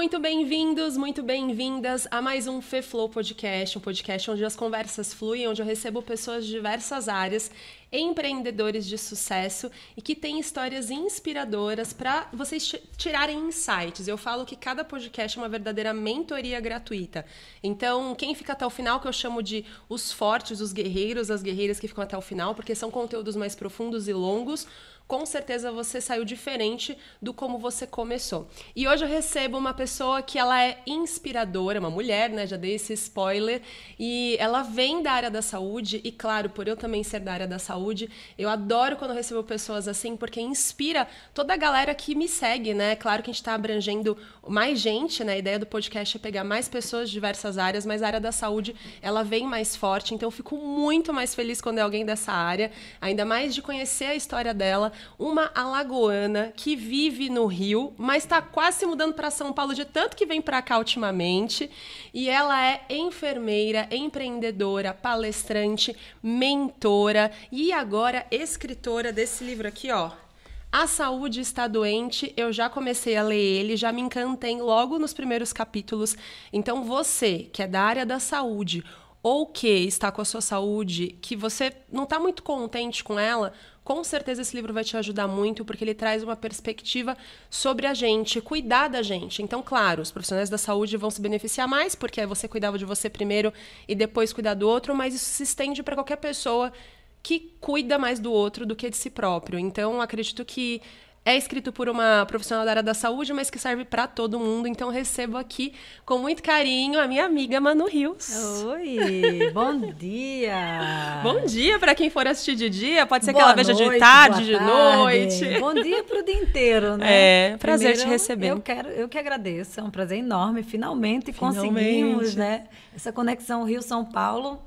muito bem-vindos, muito bem-vindas a mais um FeFlow Podcast, um podcast onde as conversas fluem, onde eu recebo pessoas de diversas áreas, empreendedores de sucesso e que têm histórias inspiradoras para vocês tirarem insights. Eu falo que cada podcast é uma verdadeira mentoria gratuita. Então, quem fica até o final, que eu chamo de os fortes, os guerreiros, as guerreiras que ficam até o final, porque são conteúdos mais profundos e longos, com certeza você saiu diferente do como você começou. E hoje eu recebo uma pessoa que ela é inspiradora, uma mulher, né? Já dei esse spoiler. E ela vem da área da saúde e, claro, por eu também ser da área da saúde, eu adoro quando eu recebo pessoas assim, porque inspira toda a galera que me segue, né? Claro que a gente está abrangendo mais gente, né? A ideia do podcast é pegar mais pessoas de diversas áreas, mas a área da saúde, ela vem mais forte. Então eu fico muito mais feliz quando é alguém dessa área, ainda mais de conhecer a história dela. Uma alagoana que vive no Rio, mas está quase se mudando para São Paulo de tanto que vem para cá ultimamente. E ela é enfermeira, empreendedora, palestrante, mentora e agora escritora desse livro aqui, ó. A Saúde Está Doente. Eu já comecei a ler ele, já me encantei logo nos primeiros capítulos. Então você, que é da área da saúde ou que está com a sua saúde, que você não está muito contente com ela, com certeza esse livro vai te ajudar muito, porque ele traz uma perspectiva sobre a gente, cuidar da gente. Então, claro, os profissionais da saúde vão se beneficiar mais, porque você cuidava de você primeiro e depois cuidar do outro, mas isso se estende para qualquer pessoa que cuida mais do outro do que de si próprio. Então, acredito que é escrito por uma profissional da área da saúde, mas que serve para todo mundo. Então, recebo aqui, com muito carinho, a minha amiga Manu Rios. Oi, bom dia! Bom dia para quem for assistir de dia. Pode ser que ela veja de tarde, de noite. Bom dia para o dia inteiro, né? É, prazer te receber. Eu que agradeço, é um prazer enorme. Finalmente conseguimos, né? Essa conexão Rio-São Paulo.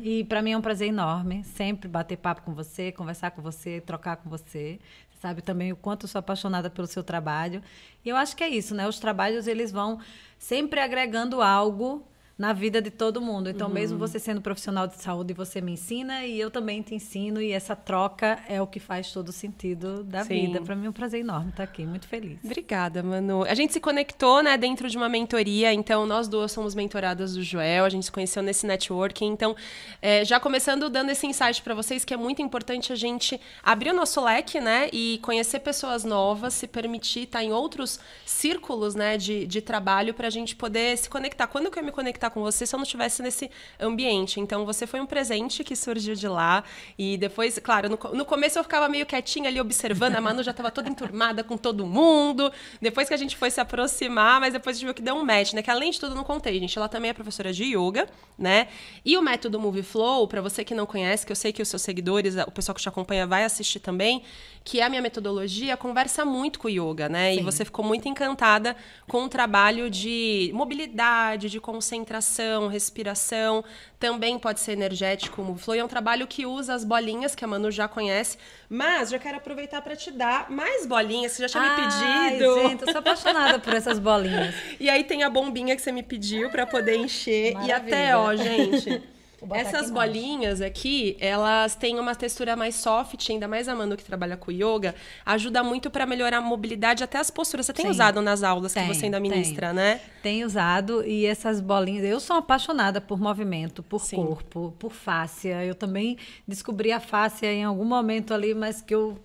E para mim é um prazer enorme sempre bater papo com você, conversar com você, trocar com você. Sabe também o quanto eu sou apaixonada pelo seu trabalho. E eu acho que é isso, né? Os trabalhos, eles vão sempre agregando algo na vida de todo mundo. Então, mesmo você sendo profissional de saúde, você me ensina e eu também te ensino. E essa troca é o que faz todo o sentido da vida. Para mim é um prazer enorme estar aqui, muito feliz. Obrigada, Manu. A gente se conectou, né, dentro de uma mentoria. Então, nós duas somos mentoradas do Joel. A gente se conheceu nesse networking. Então, já começando dando esse insight para vocês, que é muito importante a gente abrir o nosso leque, né, e conhecer pessoas novas, se permitir estar em outros círculos, né, de trabalho para a gente poder se conectar. Quando eu quero me conectar com você se eu não estivesse nesse ambiente? Então, você foi um presente que surgiu de lá. E depois, claro, no começo eu ficava meio quietinha ali observando. A Manu já estava toda enturmada com todo mundo. Depois que a gente foi se aproximar, mas depois a gente viu que deu um match, né? Que além de tudo, eu não contei, gente. Ela também é professora de yoga, né? E o método Move Flow, para você que não conhece, que eu sei que os seus seguidores, o pessoal que te acompanha vai assistir também, que é a minha metodologia, conversa muito com o yoga, né? Sim. E você ficou muito encantada com o trabalho de mobilidade, de concentração, respiração. Também pode ser energético, o Move Flow. E é um trabalho que usa as bolinhas, que a Manu já conhece. Mas já quero aproveitar para te dar mais bolinhas, que você já tinha me pedido. Gente, eu sou apaixonada por essas bolinhas. E aí tem a bombinha que você me pediu para poder encher. Maravilha. E até, ó, gente... Essas bolinhas aqui, elas têm uma textura mais soft, ainda mais a Manu que trabalha com yoga, ajuda muito para melhorar a mobilidade, até as posturas. Você tem usado nas aulas que você ainda ministra, né? Tenho usado, e essas bolinhas... Eu sou apaixonada por movimento, por corpo, por fáscia. Eu também descobri a fáscia em algum momento ali, mas que eu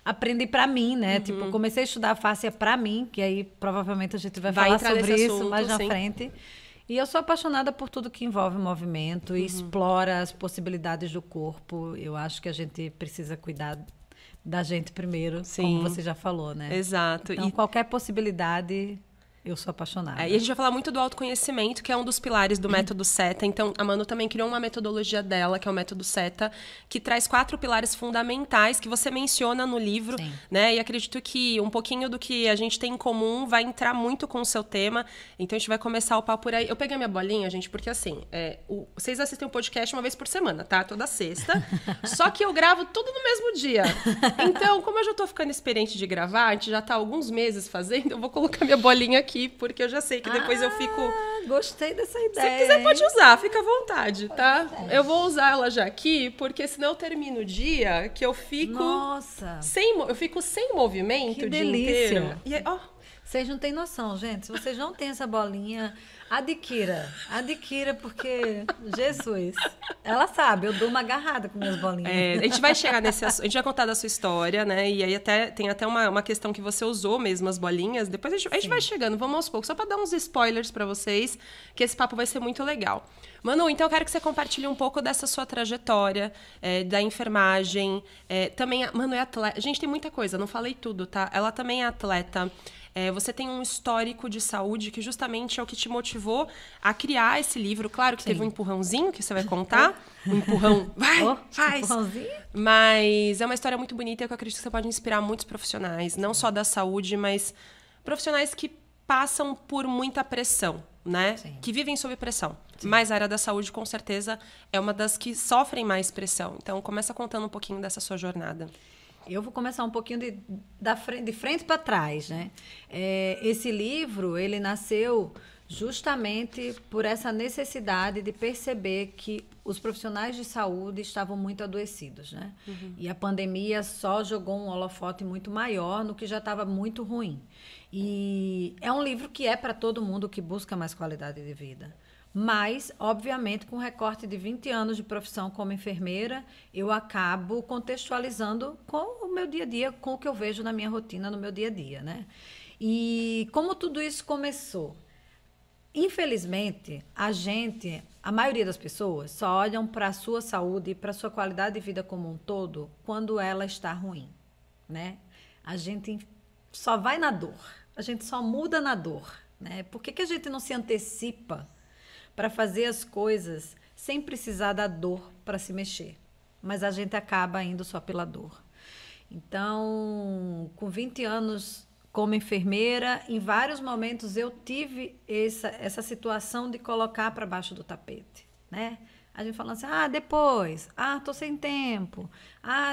aprendi para mim, né? Tipo, comecei a estudar a fáscia para mim, que aí provavelmente a gente vai falar sobre isso assunto, mais na frente. E eu sou apaixonada por tudo que envolve movimento e explora as possibilidades do corpo. Eu acho que a gente precisa cuidar da gente primeiro, como você já falou, né? Exato. Então, qualquer possibilidade... Eu sou apaixonada. E a gente vai falar muito do autoconhecimento, que é um dos pilares do método SETA. Então, a Manu também criou uma metodologia dela, que é o método SETA, que traz 4 pilares fundamentais que você menciona no livro, né? E acredito que um pouquinho do que a gente tem em comum vai entrar muito com o seu tema. Então, a gente vai começar o papo por aí. Eu peguei a minha bolinha, gente, porque assim, vocês assistem o podcast uma vez por semana, tá? Toda sexta. Só que eu gravo tudo no mesmo dia. Então, como eu já tô ficando experiente de gravar, a gente já tá há alguns meses fazendo, eu vou colocar minha bolinha aqui, porque eu já sei que depois eu fico... Gostei dessa ideia. Se quiser, pode usar, fica à vontade, tá? Eu vou usar ela já aqui, porque senão eu termino o dia que eu fico... Nossa! Eu fico sem movimento o dia inteiro. E aí, ó, Vocês não têm noção, gente. Se vocês não têm essa bolinha, adquira. Adquira, porque, Jesus, ela sabe, eu dou uma agarrada com minhas bolinhas. A gente vai chegar nesse assunto, a gente vai contar da sua história, né? E aí tem até uma questão que você usou mesmo as bolinhas. Depois a gente vai chegando, vamos aos poucos, só para dar uns spoilers para vocês, que esse papo vai ser muito legal. Manu, então eu quero que você compartilhe um pouco dessa sua trajetória, da enfermagem. Também, Manu é atleta. Gente, tem muita coisa, não falei tudo, tá? Ela também é atleta. Você tem um histórico de saúde que justamente é o que te motivou a criar esse livro. Claro que teve um empurrãozinho que você vai contar. Um empurrão, faz! Empurrãozinho. Mas é uma história muito bonita que eu acredito que você pode inspirar muitos profissionais. Não só da saúde, mas profissionais que passam por muita pressão, né? Sim. Que vivem sob pressão. Sim. Mas a área da saúde, com certeza, é uma das que sofrem mais pressão. Então, começa contando um pouquinho dessa sua jornada. Eu vou começar um pouquinho de frente para trás, né? Esse livro, ele nasceu justamente por essa necessidade de perceber que os profissionais de saúde estavam muito adoecidos, né? Uhum. E a pandemia só jogou um holofote muito maior no que já estava muito ruim. E é um livro que é para todo mundo que busca mais qualidade de vida. Mas, obviamente, com recorte de 20 anos de profissão como enfermeira, eu acabo contextualizando com o meu dia a dia, com o que eu vejo na minha rotina, no meu dia a dia, né? E como tudo isso começou? Infelizmente, a maioria das pessoas só olham para a sua saúde e para a sua qualidade de vida como um todo quando ela está ruim, né? A gente só vai na dor, a gente só muda na dor, né? Por que a gente não se antecipa para fazer as coisas sem precisar da dor para se mexer? Mas a gente acaba indo só pela dor. Então, com 20 anos como enfermeira, em vários momentos eu tive essa situação de colocar para baixo do tapete, né? A gente falando assim, depois, tô sem tempo,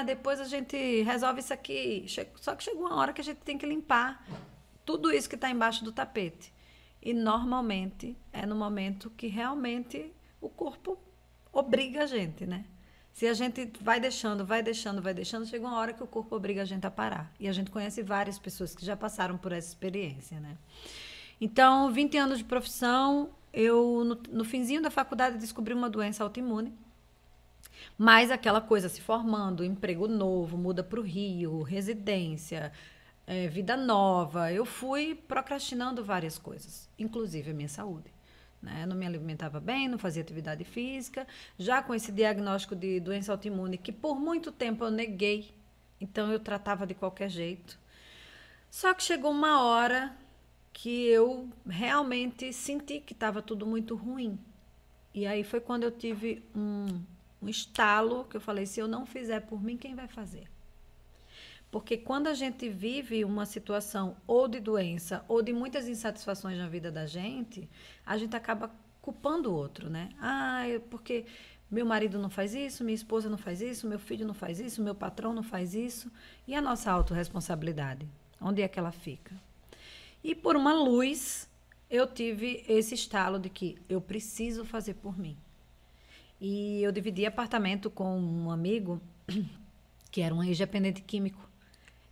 depois a gente resolve isso aqui. Só que chegou uma hora que a gente tem que limpar tudo isso que está embaixo do tapete. E normalmente é no momento que realmente o corpo obriga a gente, né? Se a gente vai deixando, chega uma hora que o corpo obriga a gente a parar. E a gente conhece várias pessoas que já passaram por essa experiência, né? Então, 20 anos de profissão, eu no finzinho da faculdade descobri uma doença autoimune. Mas aquela coisa se formando, emprego novo, muda para o Rio, residência, vida nova. Eu fui procrastinando várias coisas, inclusive a minha saúde. Né? Não me alimentava bem, não fazia atividade física, já com esse diagnóstico de doença autoimune, que por muito tempo eu neguei, então eu tratava de qualquer jeito. Só que chegou uma hora que eu realmente senti que estava tudo muito ruim. E aí foi quando eu tive um estalo, que eu falei, se eu não fizer por mim, quem vai fazer? Porque quando a gente vive uma situação ou de doença ou de muitas insatisfações na vida da gente, a gente acaba culpando o outro, né? Porque meu marido não faz isso, minha esposa não faz isso, meu filho não faz isso, meu patrão não faz isso. E a nossa autorresponsabilidade? Onde é que ela fica? E por uma luz, eu tive esse estalo de que eu preciso fazer por mim. E eu dividi apartamento com um amigo que era um ex-dependente químico.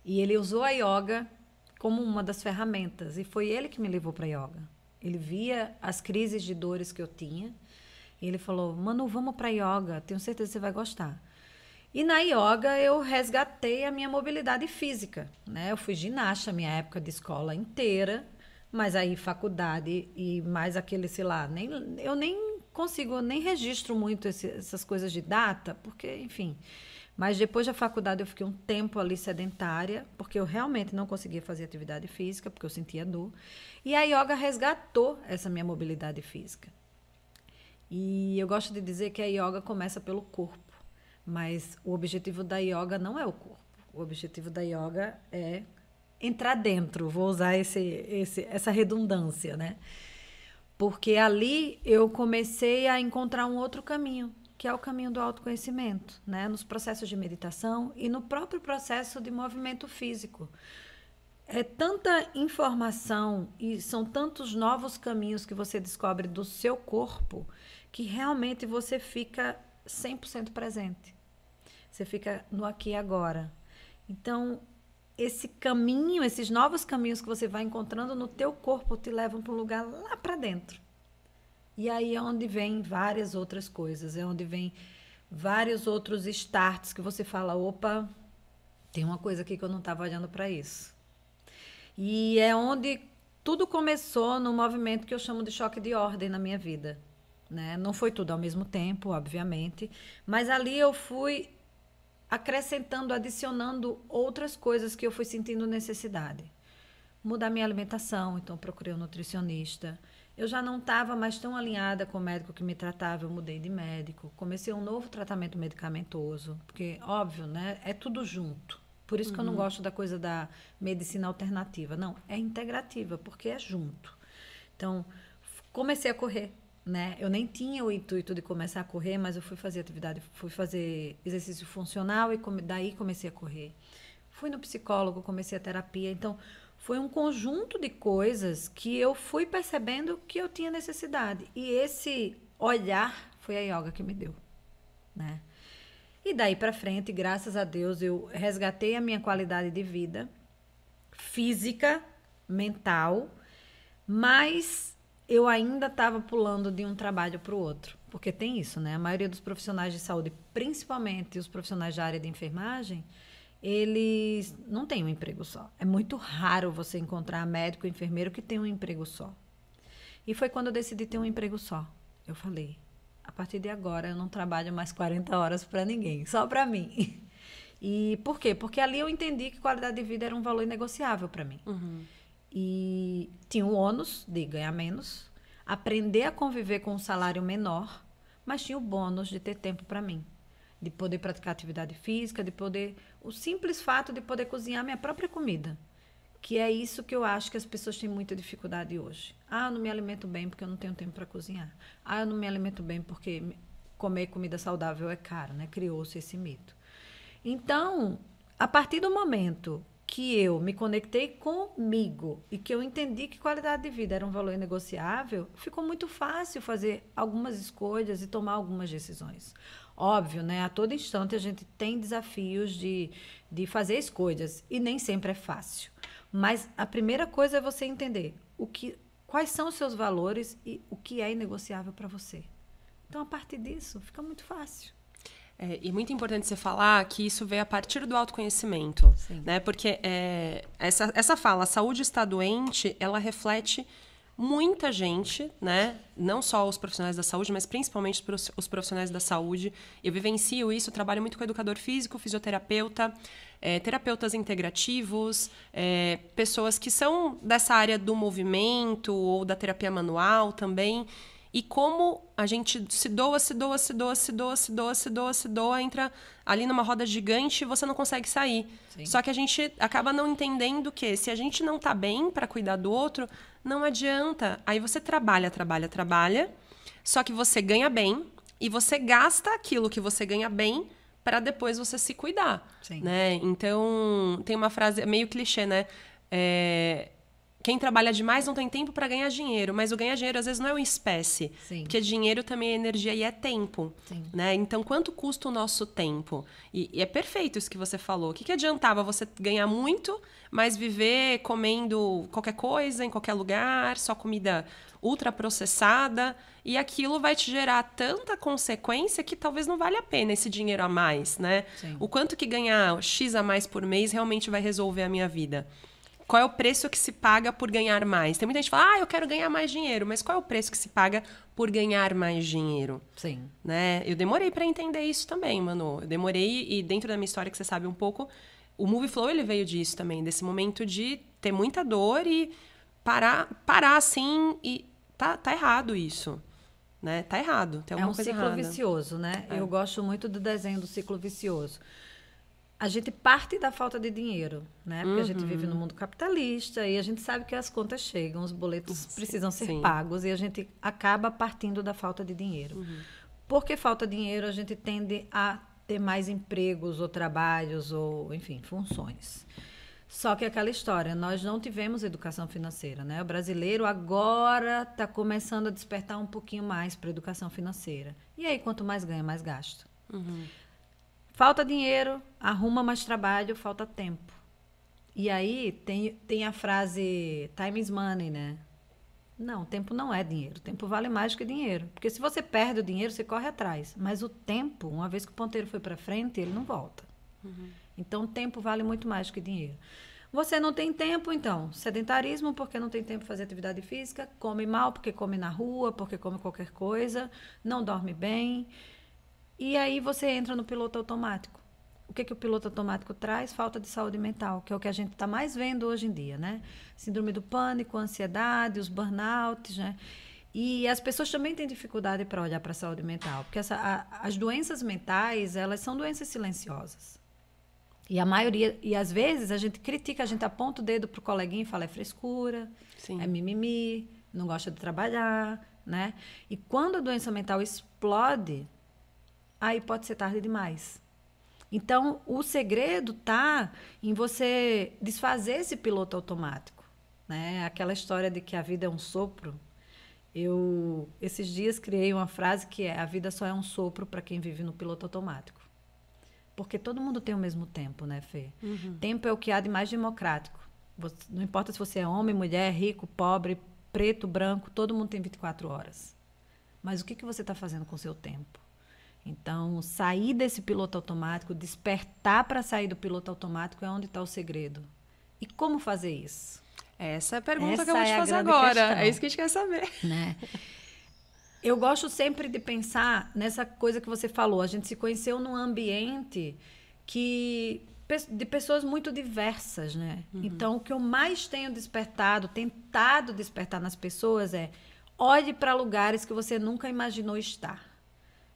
E ele usou a yoga como uma das ferramentas. E foi ele que me levou para a yoga. Ele via as crises de dores que eu tinha. E ele falou, Manu, vamos para a yoga. Tenho certeza que você vai gostar. E na yoga eu resgatei a minha mobilidade física. Né? Eu fui ginasta, minha época de escola inteira. Mas aí faculdade e mais aquele, sei lá, eu nem consigo, nem registro muito essas coisas de data. Porque, enfim... Mas depois da faculdade eu fiquei um tempo ali sedentária, porque eu realmente não conseguia fazer atividade física, porque eu sentia dor. E a yoga resgatou essa minha mobilidade física. E eu gosto de dizer que a yoga começa pelo corpo, mas o objetivo da yoga não é o corpo. O objetivo da yoga é entrar dentro, vou usar essa redundância, né? Porque ali eu comecei a encontrar um outro caminho, que é o caminho do autoconhecimento, né? Nos processos de meditação e no próprio processo de movimento físico. É tanta informação e são tantos novos caminhos que você descobre do seu corpo que realmente você fica 100% presente. Você fica no aqui e agora. Então, esse caminho, esses novos caminhos que você vai encontrando no teu corpo te levam para um lugar lá para dentro. E aí é onde vem várias outras coisas, é onde vem vários outros starts que você fala, opa, tem uma coisa aqui que eu não estava olhando para isso. E é onde tudo começou no movimento que eu chamo de choque de ordem na minha vida, né? Não foi tudo ao mesmo tempo, obviamente, mas ali eu fui acrescentando, adicionando outras coisas que eu fui sentindo necessidade. Mudar minha alimentação, então procurei um nutricionista. Eu já não estava mais tão alinhada com o médico que me tratava, eu mudei de médico. Comecei um novo tratamento medicamentoso, porque, óbvio, né, é tudo junto. Por isso que eu não gosto da coisa da medicina alternativa. Não, é integrativa, porque é junto. Então, comecei a correr. Né? Eu nem tinha o intuito de começar a correr, mas eu fui fazer exercício funcional e daí comecei a correr. Fui no psicólogo, comecei a terapia. Então, foi um conjunto de coisas que eu fui percebendo que eu tinha necessidade. E esse olhar foi a yoga que me deu, né? E daí para frente, graças a Deus, eu resgatei a minha qualidade de vida física, mental, mas eu ainda estava pulando de um trabalho para o outro. Porque tem isso, né? A maioria dos profissionais de saúde, principalmente os profissionais da área de enfermagem, eles não têm um emprego só. É muito raro você encontrar médico ou enfermeiro que tem um emprego só. E foi quando eu decidi ter um emprego só. Eu falei, a partir de agora eu não trabalho mais 40 horas para ninguém, só para mim. E por quê? Porque ali eu entendi que qualidade de vida era um valor inegociável para mim. E tinha o ônus de ganhar menos, aprender a conviver com um salário menor, mas tinha o bônus de ter tempo para mim, de poder praticar atividade física, de poder, o simples fato de poder cozinhar minha própria comida, que é isso que eu acho que as pessoas têm muita dificuldade hoje. Ah, eu não me alimento bem porque eu não tenho tempo para cozinhar. Ah, eu não me alimento bem porque comer comida saudável é caro, né? Criou-se esse mito. Então, a partir do momento que eu me conectei comigo e que eu entendi que qualidade de vida era um valor inegociável, ficou muito fácil fazer algumas escolhas e tomar algumas decisões. Óbvio, né? A todo instante a gente tem desafios de fazer escolhas e nem sempre é fácil. Mas a primeira coisa é você entender quais são os seus valores e o que é inegociável para você. Então, a partir disso, fica muito fácil. E é muito importante você falar que isso veio a partir do autoconhecimento, né? Porque essa fala, a saúde está doente, ela reflete muita gente, né? Não só os profissionais da saúde, mas principalmente os profissionais da saúde. Eu vivencio isso, trabalho muito com educador físico, fisioterapeuta, terapeutas integrativos, pessoas que são dessa área do movimento ou da terapia manual também. E como a gente se doa, entra ali numa roda gigante e você não consegue sair. Sim. Só que a gente acaba não entendendo que se a gente não tá bem para cuidar do outro, não adianta. Aí você trabalha, só que você ganha bem e você gasta aquilo que você ganha bem para depois você se cuidar. Sim. Né? Então, tem uma frase meio clichê, né? Quem trabalha demais não tem tempo para ganhar dinheiro, mas o ganhar dinheiro às vezes não é uma espécie, Sim. porque dinheiro também é energia e é tempo, né? Então, quanto custa o nosso tempo? E é perfeito isso que você falou. O que adiantava você ganhar muito, mas viver comendo qualquer coisa, em qualquer lugar, só comida ultraprocessada, e aquilo vai te gerar tanta consequência que talvez não vale a pena esse dinheiro a mais, né? Sim. O quanto que ganhar X a mais por mês realmente vai resolver a minha vida? Qual é o preço que se paga por ganhar mais? Tem muita gente que fala, eu quero ganhar mais dinheiro. Mas qual é o preço que se paga por ganhar mais dinheiro? Sim. Né? Eu demorei para entender isso também, Manu. Eu demorei, e dentro da minha história, que você sabe um pouco, o Move Flow, ele veio disso também. Desse momento de ter muita dor e parar assim, e tá errado isso. Né? Tá errado, tem alguma coisa errada. É um ciclo vicioso, né? Eu gosto muito do desenho do ciclo vicioso. A gente parte da falta de dinheiro, né? Porque a gente vive no mundo capitalista e a gente sabe que as contas chegam, os boletos precisam ser pagos e a gente acaba partindo da falta de dinheiro. Porque falta dinheiro, a gente tende a ter mais empregos ou trabalhos ou, enfim, funções. Só que aquela história, nós não tivemos educação financeira, né? O brasileiro agora está começando a despertar um pouquinho mais para a educação financeira. E aí, quanto mais ganha, mais gasta. Falta dinheiro, arruma mais trabalho, falta tempo. E aí tem a frase time is money, né? Não, tempo não é dinheiro. Tempo vale mais que dinheiro. Porque se você perde o dinheiro, você corre atrás. Mas o tempo, uma vez que o ponteiro foi para frente, ele não volta. Então, o tempo vale muito mais que dinheiro. Você não tem tempo, então, sedentarismo, porque não tem tempo para fazer atividade física, come mal, porque come na rua, porque come qualquer coisa, não dorme bem. E aí você entra no piloto automático. O que o piloto automático traz? Falta de saúde mental, que é o que a gente está mais vendo hoje em dia, né? Síndrome do pânico, ansiedade, os burnouts, né? E as pessoas também têm dificuldade para olhar para a saúde mental, porque as doenças mentais, elas são doenças silenciosas. E a maioria, e às vezes a gente critica, a gente aponta o dedo pro coleguinha e fala, é frescura, é mimimi, não gosta de trabalhar, né? E quando a doença mental explode, aí pode ser tarde demais. Então, o segredo está em você desfazer esse piloto automático, né? Aquela história de que a vida é um sopro. Eu, esses dias, criei uma frase que é: a vida só é um sopro para quem vive no piloto automático. Porque todo mundo tem o mesmo tempo, né, Fê? Tempo é o que há de mais democrático. Não importa se você é homem, mulher, rico, pobre, preto, branco, todo mundo tem 24 horas. Mas o que você está fazendo com o seu tempo? Então, sair desse piloto automático, despertar para sair do piloto automático é onde está o segredo. E como fazer isso? Essa é a pergunta que eu vou te fazer agora. Questão. É isso que a gente quer saber. Né? Eu gosto sempre de pensar nessa coisa que você falou. A gente se conheceu num ambiente de pessoas muito diversas, né? Então, o que eu mais tenho tentado despertar nas pessoas é: olhe para lugares que você nunca imaginou estar.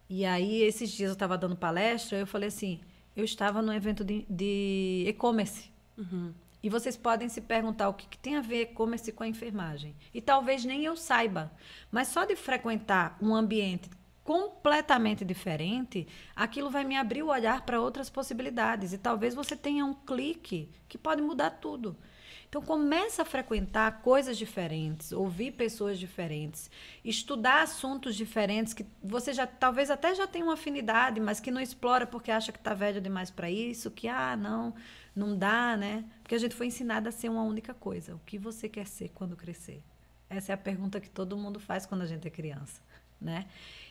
E aí, esses dias eu estava dando palestra, eu falei assim, eu estava num evento de e-commerce. E vocês podem se perguntar o que tem a ver e-commerce com a enfermagem. E talvez nem eu saiba. Mas só de frequentar um ambiente completamente diferente, aquilo vai me abrir o olhar para outras possibilidades. E talvez você tenha um clique que pode mudar tudo. Então, começa a frequentar coisas diferentes, ouvir pessoas diferentes, estudar assuntos diferentes que você talvez até já tenha uma afinidade, mas que não explora porque acha que está velho demais para isso, que, não dá, né? Porque a gente foi ensinada a ser uma única coisa. O que você quer ser quando crescer? Essa é a pergunta que todo mundo faz quando a gente é criança, né?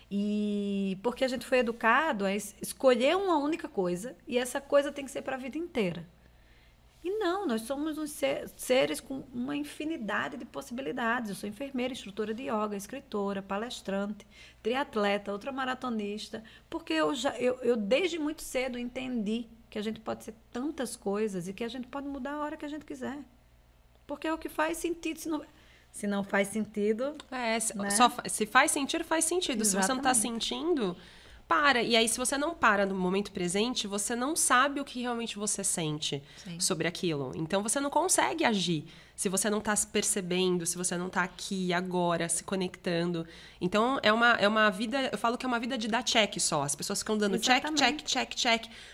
E porque a gente foi educado a escolher uma única coisa e essa coisa tem que ser para a vida inteira. E não, nós somos uns seres com uma infinidade de possibilidades. Eu sou enfermeira, instrutora de yoga, escritora, palestrante, triatleta, ultramaratonista, porque eu desde muito cedo entendi que a gente pode ser tantas coisas e que a gente pode mudar a hora que a gente quiser. Porque é o que faz sentido. Se não faz sentido... né? Se faz sentido, faz sentido. Exatamente. Se você não está sentindo... para. E aí, se você não para no momento presente, você não sabe o que realmente você sente sobre aquilo. Então, você não consegue agir se você não está se percebendo, se você não está aqui, agora, se conectando. Então, é uma vida... Eu falo que é uma vida de dar check só. As pessoas ficam dando check.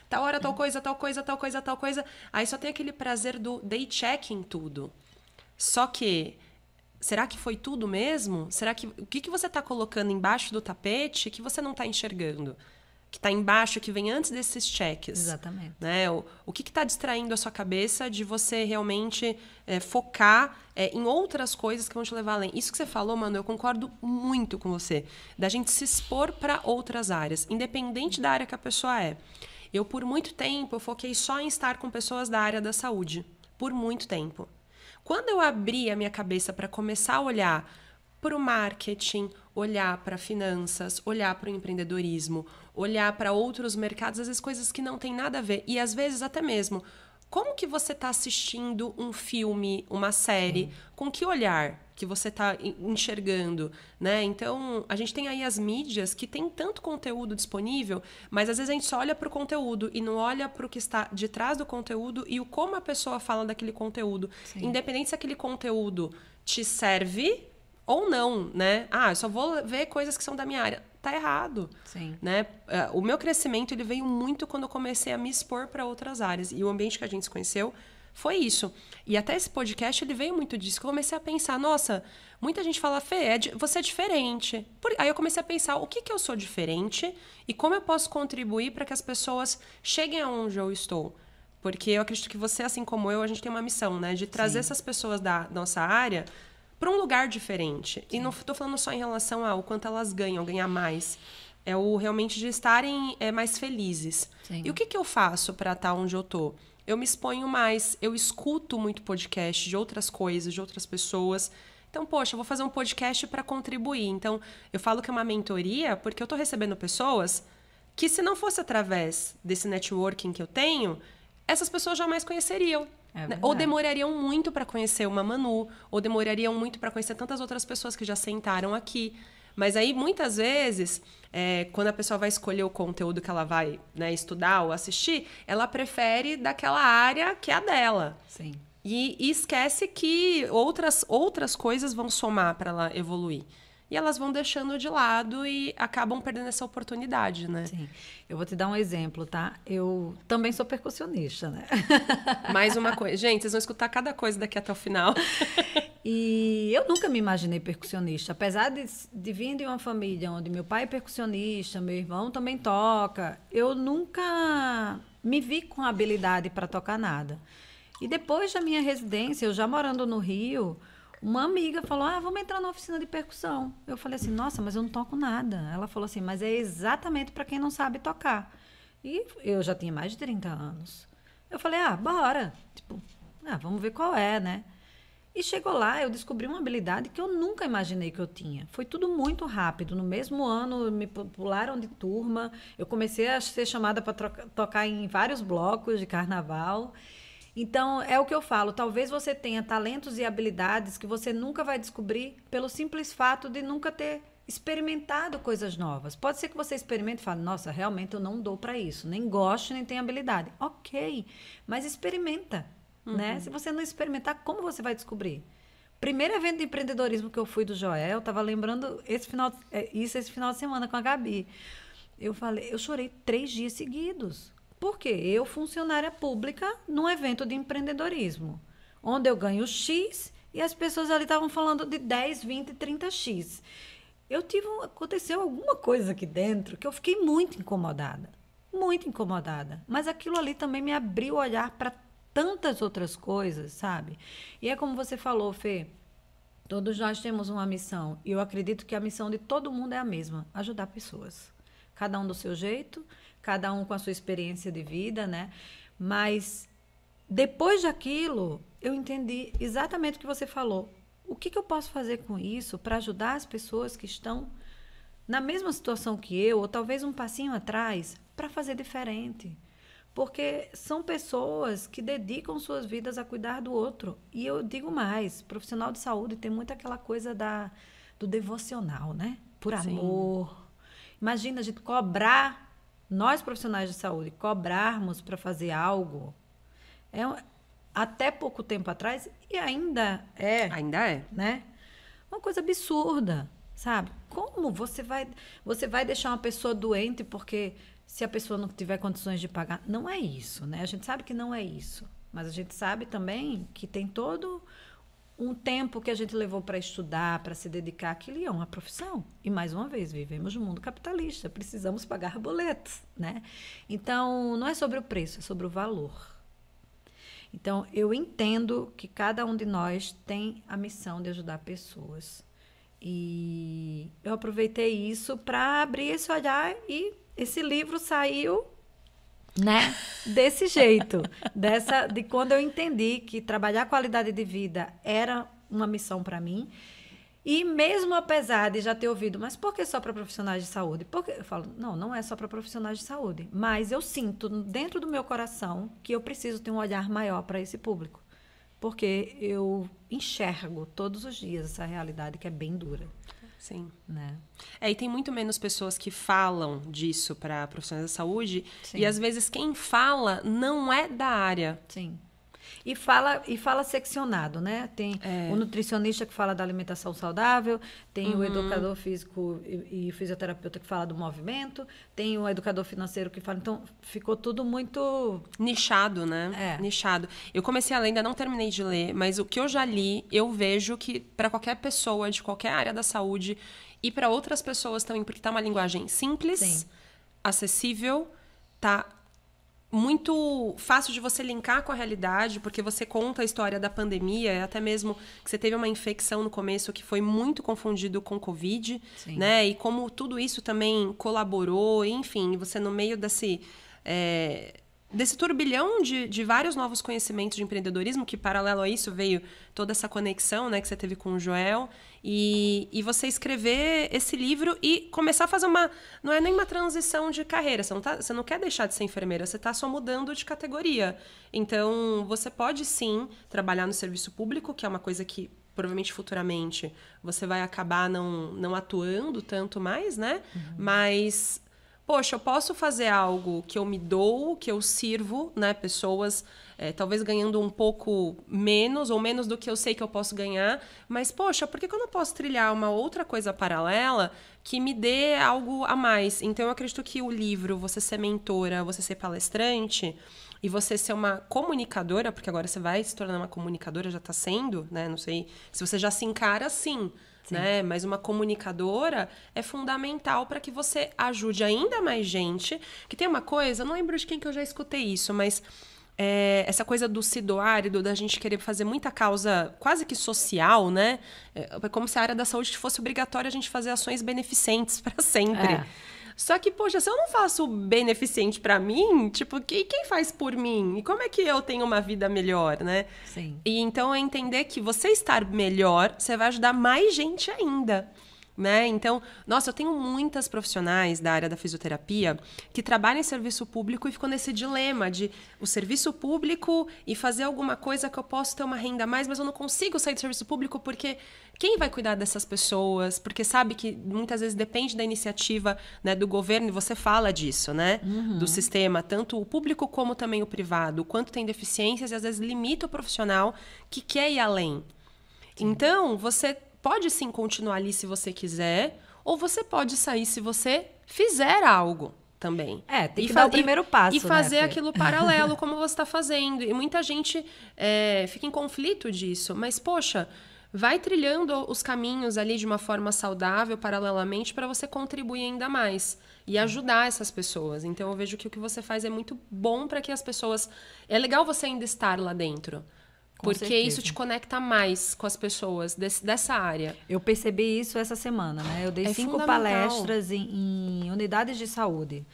Tal hora, tal coisa, tal coisa, tal coisa, tal coisa. Aí só tem aquele prazer do day check em tudo. Só que... será que foi tudo mesmo? Será que o que você está colocando embaixo do tapete que você não está enxergando? Que está embaixo, que vem antes desses checks. Exatamente. Né? O que está distraindo a sua cabeça de você realmente focar em outras coisas que vão te levar além? Isso que você falou, mano, eu concordo muito com você. Da gente se expor para outras áreas, independente da área que a pessoa é. Eu, por muito tempo, eu foquei só em estar com pessoas da área da saúde. Por muito tempo. Quando eu abri a minha cabeça para começar a olhar para o marketing, olhar para finanças, olhar para o empreendedorismo, olhar para outros mercados, às vezes coisas que não tem nada a ver. E às vezes até mesmo, como que você está assistindo um filme, uma série? Com que olhar que você está enxergando? Né? Então, a gente tem aí as mídias que tem tanto conteúdo disponível, mas às vezes a gente só olha para o conteúdo e não olha para o que está de trás do conteúdo e como a pessoa fala daquele conteúdo. Sim. Independente se aquele conteúdo te serve ou não, né? Eu só vou ver coisas que são da minha área. Tá errado. Sim. Né? O meu crescimento ele veio muito quando eu comecei a me expor para outras áreas. E o ambiente que a gente se conheceu foi isso. E até esse podcast ele veio muito disso. Eu comecei a pensar, nossa, muita gente fala, Fê, você é diferente. Aí eu comecei a pensar, o que eu sou diferente e como eu posso contribuir para que as pessoas cheguem aonde eu estou. Porque eu acredito que você, assim como eu, a gente tem uma missão, né? De trazer essas pessoas da nossa área para um lugar diferente. Sim. E não estou falando só em relação ao quanto elas ganhar mais. É o realmente de estarem mais felizes. Sim. E o que eu faço para estar onde eu tô? Eu me exponho mais, eu escuto muito podcast de outras coisas, de outras pessoas. Então, poxa, eu vou fazer um podcast para contribuir. Então, eu falo que é uma mentoria porque eu estou recebendo pessoas que, se não fosse através desse networking que eu tenho, essas pessoas jamais conheceriam. Né? Ou demorariam muito para conhecer uma Manu, ou demorariam muito para conhecer tantas outras pessoas que já sentaram aqui. Mas aí, muitas vezes, quando a pessoa vai escolher o conteúdo que ela vai, né, estudar ou assistir, ela prefere daquela área que é a dela. Sim. E esquece que outras coisas vão somar para ela evoluir. E elas vão deixando de lado e acabam perdendo essa oportunidade, né? Sim. Eu vou te dar um exemplo, tá? Eu também sou percussionista, né? Mais uma coisa. Gente, vocês vão escutar cada coisa daqui até o final. E eu nunca me imaginei percussionista. Apesar de vir de uma família onde meu pai é percussionista, meu irmão também toca, eu nunca me vi com habilidade para tocar nada. E depois da minha residência, eu já morando no Rio, uma amiga falou, vamos entrar na oficina de percussão. Eu falei assim, nossa, mas eu não toco nada. Ela falou assim, mas é exatamente para quem não sabe tocar. E eu já tinha mais de 30 anos. Eu falei, bora. Tipo, vamos ver qual é, né? E chegou lá, eu descobri uma habilidade que eu nunca imaginei que eu tinha. Foi tudo muito rápido. No mesmo ano, me pularam de turma. Eu comecei a ser chamada para tocar em vários blocos de carnaval. Então, é o que eu falo. Talvez você tenha talentos e habilidades que você nunca vai descobrir pelo simples fato de nunca ter experimentado coisas novas. Pode ser que você experimente e fale, nossa, realmente eu não dou para isso. Nem gosto, nem tenho habilidade. Ok, mas experimenta. Né? Se você não experimentar, como você vai descobrir? Primeiro evento de empreendedorismo que eu fui do Joel, eu estava lembrando esse final de semana com a Gabi. Eu chorei 3 dias seguidos. Por quê? Eu, funcionária pública, num evento de empreendedorismo, onde eu ganho X e as pessoas ali estavam falando de 10, 20, 30X. Aconteceu alguma coisa aqui dentro que eu fiquei muito incomodada. Muito incomodada. Mas aquilo ali também me abriu o olhar para tantas outras coisas, sabe? E é como você falou, Fê, todos nós temos uma missão. E eu acredito que a missão de todo mundo é a mesma, ajudar pessoas. Cada um do seu jeito, cada um com a sua experiência de vida, né? Mas depois daquilo, eu entendi exatamente o que você falou. O que eu posso fazer com isso para ajudar as pessoas que estão na mesma situação que eu, ou talvez um passinho atrás, para fazer diferente? Porque são pessoas que dedicam suas vidas a cuidar do outro. E eu digo mais, profissional de saúde tem muito aquela coisa do devocional, né? Por amor. Sim. Imagina a gente cobrar, nós profissionais de saúde, cobrarmos para fazer algo. Até pouco tempo atrás, e ainda é. Ainda é. Né? Uma coisa absurda, sabe? Como você vai deixar uma pessoa doente porque... se a pessoa não tiver condições de pagar, não é isso, né? A gente sabe que não é isso, mas a gente sabe também que tem todo um tempo que a gente levou para estudar, para se dedicar àquilo, e é uma profissão. E, mais uma vez, vivemos num mundo capitalista, precisamos pagar boletos, né? Então, não é sobre o preço, é sobre o valor. Então, eu entendo que cada um de nós tem a missão de ajudar pessoas. E eu aproveitei isso para abrir esse olhar e esse livro saiu, né, desse jeito, de quando eu entendi que trabalhar qualidade de vida era uma missão para mim. E mesmo apesar de já ter ouvido, mas por que só para profissionais de saúde? Porque eu falo, não é só para profissionais de saúde, mas eu sinto dentro do meu coração que eu preciso ter um olhar maior para esse público, porque eu enxergo todos os dias essa realidade que é bem dura. Sim. Né? E tem muito menos pessoas que falam disso para profissionais da saúde. Sim. E às vezes quem fala não é da área. Sim. E fala seccionado, né? Tem o nutricionista que fala da alimentação saudável, tem o educador físico e fisioterapeuta que fala do movimento, tem o educador financeiro que fala... Então, ficou tudo muito... nichado, né? Nichado. Eu comecei a ler, ainda não terminei de ler, mas o que eu já li, eu vejo que para qualquer pessoa de qualquer área da saúde e para outras pessoas também, porque tá uma linguagem simples, acessível, tá muito fácil de você linkar com a realidade, porque você conta a história da pandemia, até mesmo que você teve uma infecção no começo que foi muito confundido com Covid, né? E como tudo isso também colaborou, enfim, você no meio desse turbilhão de vários novos conhecimentos de empreendedorismo, que paralelo a isso veio toda essa conexão, né, que você teve com o Joel, e você escrever esse livro e começar a fazer não é nem uma transição de carreira, você não quer deixar de ser enfermeira, você está só mudando de categoria. Então, você pode sim trabalhar no serviço público, que é uma coisa que provavelmente futuramente você vai acabar não atuando tanto mais, né? Mas... poxa, eu posso fazer algo que eu me dou, que eu sirvo, né, pessoas, talvez ganhando um pouco menos, ou menos do que eu sei que eu posso ganhar, mas, poxa, por que eu não posso trilhar uma outra coisa paralela que me dê algo a mais? Então, eu acredito que o livro, você ser mentora, você ser palestrante, e você ser uma comunicadora, porque agora você vai se tornar uma comunicadora, já está sendo, né? Não sei se você já se encara assim, né? Mas uma comunicadora é fundamental para que você ajude ainda mais gente. Que tem uma coisa, eu não lembro de quem que eu já escutei isso, mas essa coisa do se doar e da gente querer fazer muita causa quase que social, né? É como se a área da saúde fosse obrigatória a gente fazer ações beneficentes para sempre. Só que, poxa, se eu não faço beneficente para mim, tipo, quem faz por mim? E como é que eu tenho uma vida melhor, né? Sim. E então é entender que você estar melhor, você vai ajudar mais gente ainda, né? Então, nossa, eu tenho muitas profissionais da área da fisioterapia que trabalham em serviço público e ficam nesse dilema de o serviço público e fazer alguma coisa que eu posso ter uma renda a mais, mas eu não consigo sair do serviço público porque quem vai cuidar dessas pessoas? Porque sabe que muitas vezes depende da iniciativa, né, do governo, e você fala disso, né? Do sistema, tanto o público como também o privado, o quanto tem deficiências e às vezes limita o profissional que quer ir além. Então, você pode sim continuar ali se você quiser, ou você pode sair se você fizer algo também. Tem que dar o primeiro passo, e fazer né, aquilo paralelo, como você está fazendo. E muita gente fica em conflito disso. Mas, poxa, vai trilhando os caminhos ali de uma forma saudável, paralelamente, para você contribuir ainda mais e ajudar essas pessoas. Então, eu vejo que o que você faz é muito bom para que as pessoas... É legal você ainda estar lá dentro. Porque isso te conecta mais com as pessoas dessa área. Eu percebi isso essa semana, né? Eu dei 5 palestras em unidades de saúde.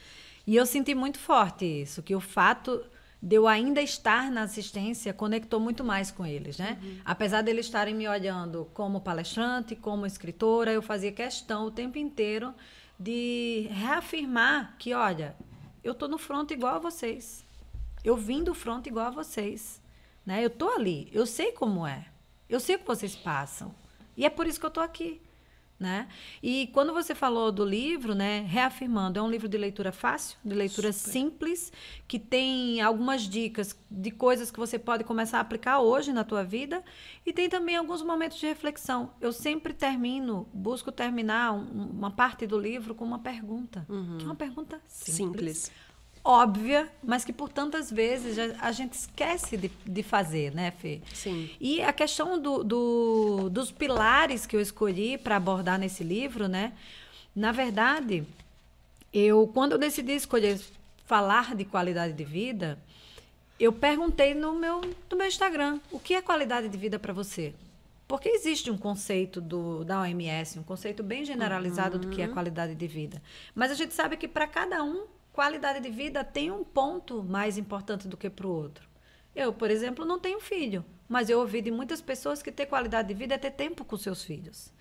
E eu senti muito forte isso, que o fato de eu ainda estar na assistência conectou muito mais com eles, né? Apesar de eles estarem me olhando como palestrante, como escritora, eu fazia questão o tempo inteiro de reafirmar que, olha, eu tô no front igual a vocês. Eu vim do front igual a vocês. Né? Eu tô ali, eu sei como é, eu sei o que vocês passam e é por isso que eu tô aqui, né? E quando você falou do livro, né, reafirmando, é um livro de leitura fácil, de leitura simples, que tem algumas dicas de coisas que você pode começar a aplicar hoje na tua vida e tem também alguns momentos de reflexão. Eu sempre busco terminar uma parte do livro com uma pergunta, que é uma pergunta simples. Óbvia, mas que por tantas vezes a gente esquece de fazer, né, Fê? Sim. E a questão dos pilares que eu escolhi para abordar nesse livro, né? Na verdade, quando eu decidi escolher falar de qualidade de vida, eu perguntei no meu Instagram, o que é qualidade de vida para você? Porque existe um conceito da OMS, um conceito bem generalizado do que é qualidade de vida. Mas a gente sabe que para cada um, qualidade de vida tem um ponto mais importante do que para o outro. Eu, por exemplo, não tenho filho, mas eu ouvi de muitas pessoas que ter qualidade de vida é ter tempo com seus filhos.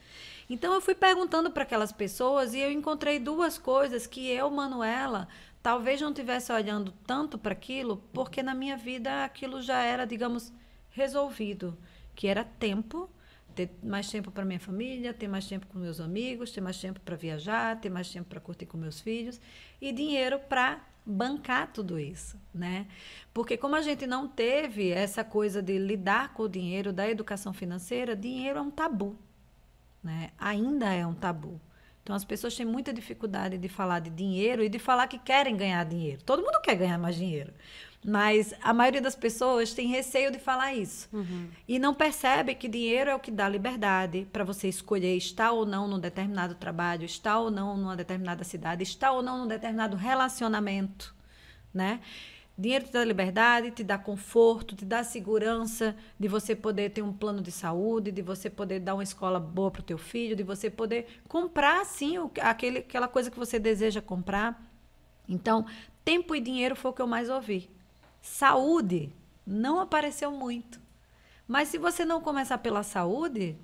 Então, eu fui perguntando para aquelas pessoas e eu encontrei 2 coisas que eu, Manuela, talvez não estivesse olhando tanto para aquilo, porque na minha vida aquilo já era, digamos, resolvido, que era tempo, ter mais tempo para minha família, ter mais tempo com meus amigos, ter mais tempo para viajar, ter mais tempo para curtir com meus filhos e dinheiro para bancar tudo isso, né? Porque como a gente não teve essa coisa de lidar com o dinheiro, da educação financeira, dinheiro é um tabu, né? Ainda é um tabu. Então, as pessoas têm muita dificuldade de falar de dinheiro e de falar que querem ganhar dinheiro. Todo mundo quer ganhar mais dinheiro. Mas a maioria das pessoas tem receio de falar isso. E não percebe que dinheiro é o que dá liberdade para você escolher estar ou não num determinado trabalho, estar ou não numa determinada cidade, estar ou não num determinado relacionamento, né? Dinheiro te dá liberdade, te dá conforto, te dá segurança de você poder ter um plano de saúde, de você poder dar uma escola boa para o teu filho, de você poder comprar, sim, aquela coisa que você deseja comprar. Então, tempo e dinheiro foi o que eu mais ouvi. Saúde não apareceu muito. Mas se você não começar pela saúde,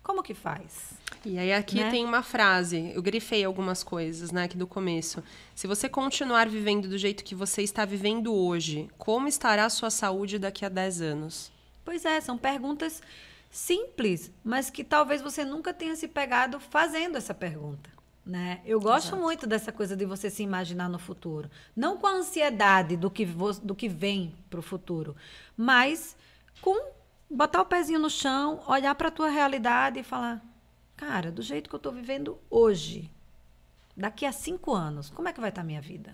como que faz? E aí aqui tem uma frase, eu grifei algumas coisas, né, aqui do começo. Se você continuar vivendo do jeito que você está vivendo hoje, como estará a sua saúde daqui a 10 anos? Pois é, são perguntas simples, mas que talvez você nunca tenha se pegado fazendo essa pergunta, né? Eu gosto muito dessa coisa de você se imaginar no futuro. Não com a ansiedade do que vem para o futuro, mas com botar o pezinho no chão, olhar para a tua realidade e falar... Cara, do jeito que eu estou vivendo hoje, daqui a 5 anos, como é que vai estar a minha vida?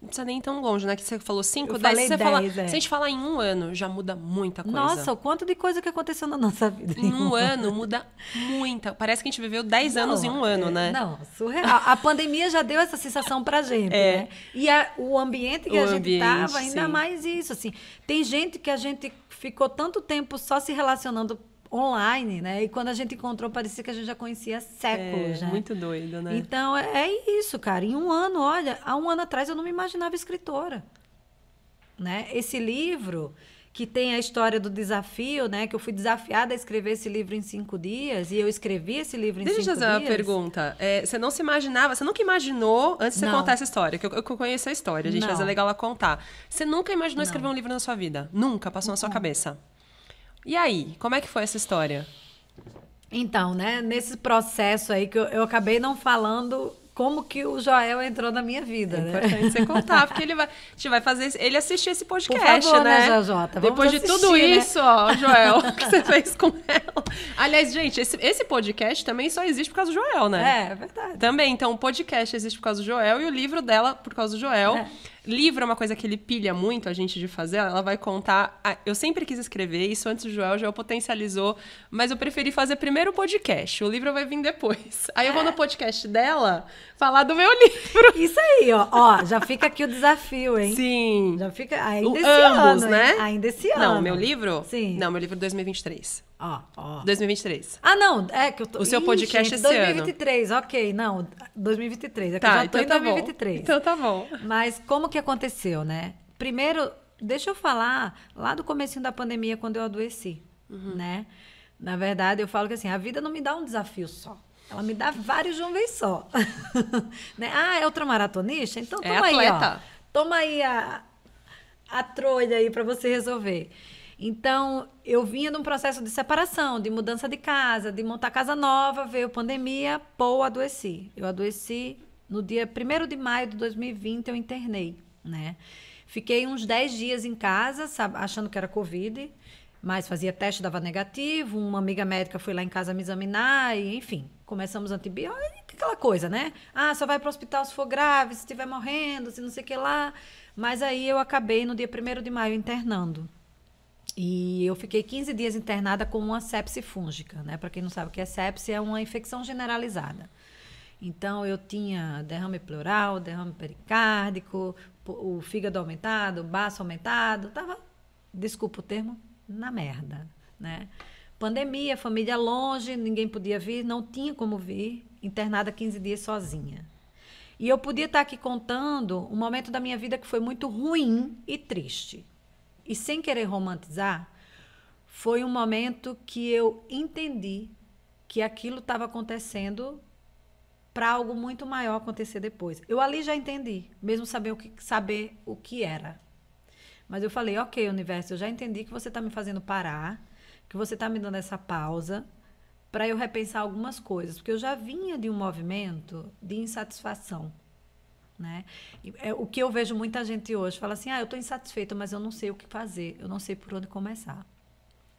Não precisa nem ir tão longe, né? Que você falou 5, 10. Falei 10, se a gente falar em 1 ano, já muda muita coisa. Nossa, o quanto de coisa que aconteceu na nossa vida. Em 1 ano, muda muita. Parece que a gente viveu 10 anos em 1 ano, né? Não, surreal. A pandemia já deu essa sensação pra gente, né? E o ambiente que a gente estava, ainda mais isso, assim. Tem gente que a gente ficou tanto tempo só se relacionando online, né? E quando a gente encontrou, parecia que a gente já conhecia há séculos, né? Muito doido, né? Então, é isso, cara. Em 1 ano, olha, há 1 ano atrás eu não me imaginava escritora, né? Esse livro, que tem a história do desafio, né? Que eu fui desafiada a escrever esse livro em 5 dias, e eu escrevi esse livro em 5 dias. Deixa eu fazer uma pergunta. Você não se imaginava, você nunca imaginou, antes de você contar essa história, que eu conheço a história, gente, mas é legal ela contar. Você nunca imaginou escrever um livro na sua vida? Nunca passou na sua cabeça? E aí, como é que foi essa história? Então, né, nesse processo aí que eu acabei não falando como que o Joel entrou na minha vida, né? É importante você contar, porque a gente vai fazer ele assistir esse podcast, por favor, né? Jota? Depois de tudo isso, ó, Joel, que você fez com ela. Aliás, gente, esse podcast também só existe por causa do Joel, né? É verdade. Também, então, o podcast existe por causa do Joel e o livro dela por causa do Joel. Livro é uma coisa que ele pilha muito a gente de fazer. Ela vai contar... Eu sempre quis escrever isso antes do Joel. O Joel potencializou. Mas eu preferi fazer primeiro o podcast. O livro vai vir depois. Aí eu vou no podcast dela falar do meu livro. Isso aí, ó. Ó, já fica aqui o desafio, hein? Sim. Já fica... Ainda esse ambos, ano, né? Hein? Ainda esse ano. Não, meu livro? Sim. Não, meu livro é 2023. Ó. 2023. Ah, não. É que eu tô... O seu podcast esse 2023, ano. Ok. Não, 2023. É que eu já tô em 2023. Então tá bom. Mas como que aconteceu, né? Primeiro, deixa eu falar lá do comecinho da pandemia, quando eu adoeci, né? Na verdade, eu falo que assim, a vida não me dá um desafio só. Ela me dá vários de uma vez só. Né? Ah, é ultramaratonista? Então toma aí, ó. Toma aí a trolha aí para você resolver. Então, eu vinha de um processo de separação, de mudança de casa, de montar casa nova, veio pandemia, adoeci. Eu adoeci no dia 1º de maio de 2020, eu internei, né? Fiquei uns 10 dias em casa, achando que era Covid, mas fazia teste, dava negativo, uma amiga médica foi lá em casa me examinar, e enfim, começamos antibiótico, aquela coisa, né? Ah, só vai para o hospital se for grave, se estiver morrendo, se não sei o que lá. Mas aí eu acabei no dia 1º de maio internando. E eu fiquei 15 dias internada com uma sepse fúngica, né? Para quem não sabe o que é sepse, é uma infecção generalizada. Então, eu tinha derrame pleural, derrame pericárdico, o fígado aumentado, o baço aumentado. Tava, desculpa o termo, na merda, né? Pandemia, família longe, ninguém podia vir, não tinha como vir, internada 15 dias sozinha. E eu podia estar aqui contando um momento da minha vida que foi muito ruim e triste. E sem querer romantizar, foi um momento que eu entendi que aquilo estava acontecendo para algo muito maior acontecer depois. Eu ali já entendi, mesmo saber o que era. Mas eu falei, ok, universo, eu já entendi que você está me fazendo parar, que você está me dando essa pausa para eu repensar algumas coisas, porque eu já vinha de um movimento de insatisfação. Né? O que eu vejo muita gente hoje fala assim, eu estou insatisfeita, mas eu não sei o que fazer, eu não sei por onde começar.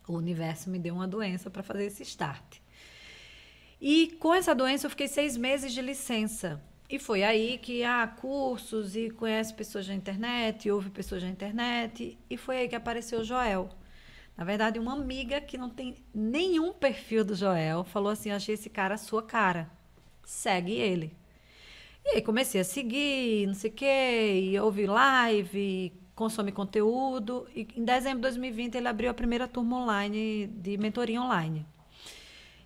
O universo me deu uma doença para fazer esse start. E com essa doença eu fiquei 6 meses de licença. E foi aí que há cursos e conhece pessoas na internet, ouve pessoas na internet, e foi aí que apareceu o Joel. Na verdade, uma amiga que não tem nenhum perfil do Joel falou assim, achei esse cara a sua cara, segue ele. E aí comecei a seguir, não sei o quê, e ouvir live, consome conteúdo. E em dezembro de 2020 ele abriu a primeira turma online de mentoria online.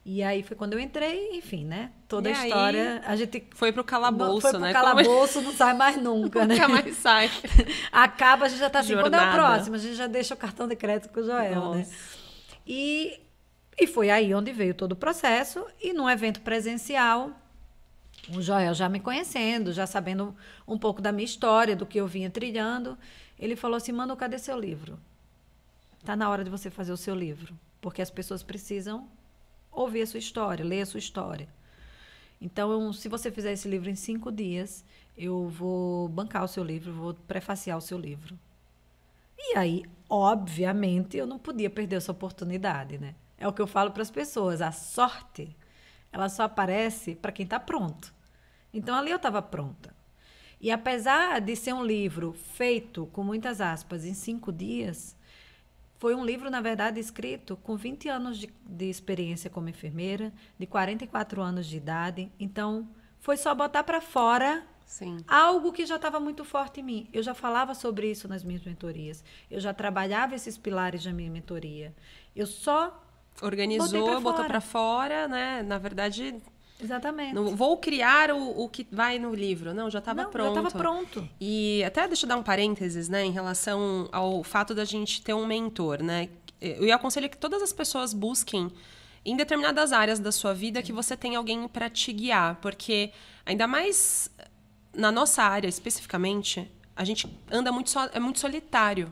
E aí foi quando eu entrei, enfim, né? Toda a história. A gente foi pro calabouço, foi pro né? calabouço, não sai mais nunca, né? Nunca mais sai. Acaba, a gente já tá assim, Jornada. quando é o próximo? A gente já deixa o cartão de crédito com o Joel, Nossa. né? E foi aí onde veio todo o processo. E num evento presencial, o Joel já me conhecendo, já sabendo um pouco da minha história, do que eu vinha trilhando, ele falou assim, Manu, cadê seu livro? Tá na hora de você fazer o seu livro. Porque as pessoas precisam ouvir a sua história, ler a sua história. Então, se você fizer esse livro em 5 dias, eu vou bancar o seu livro, vou prefaciar o seu livro. E aí, obviamente, eu não podia perder essa oportunidade, né? É o que eu falo para as pessoas, a sorte, ela só aparece para quem está pronto. Então, ali eu estava pronta. E apesar de ser um livro feito, com muitas aspas, em 5 dias, foi um livro, na verdade, escrito com 20 anos de experiência como enfermeira, de 44 anos de idade. Então, foi só botar para fora algo que já estava muito forte em mim. Eu já falava sobre isso nas minhas mentorias. Eu já trabalhava esses pilares da minha mentoria. Eu só organizou, botou para fora, né? Na verdade... Exatamente. Não vou criar o que vai no livro. Não, já estava pronto. Já estava pronto. E até deixa eu dar um parênteses, né? Em relação ao fato da gente ter um mentor, né? Eu aconselho que todas as pessoas busquem em determinadas áreas da sua vida que você tenha alguém para te guiar. Porque, ainda mais na nossa área especificamente, a gente anda é muito solitário.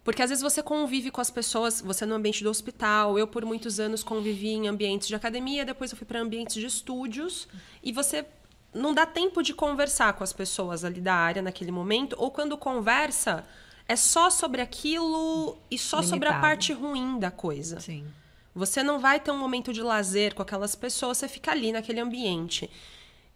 Porque às vezes você convive com as pessoas, você no ambiente do hospital, eu por muitos anos convivi em ambientes de academia, depois eu fui para ambientes de estúdios, e você não dá tempo de conversar com as pessoas ali da área naquele momento, ou quando conversa, é só sobre aquilo e só sobre a parte ruim da coisa. Sim. Você não vai ter um momento de lazer com aquelas pessoas, você fica ali naquele ambiente.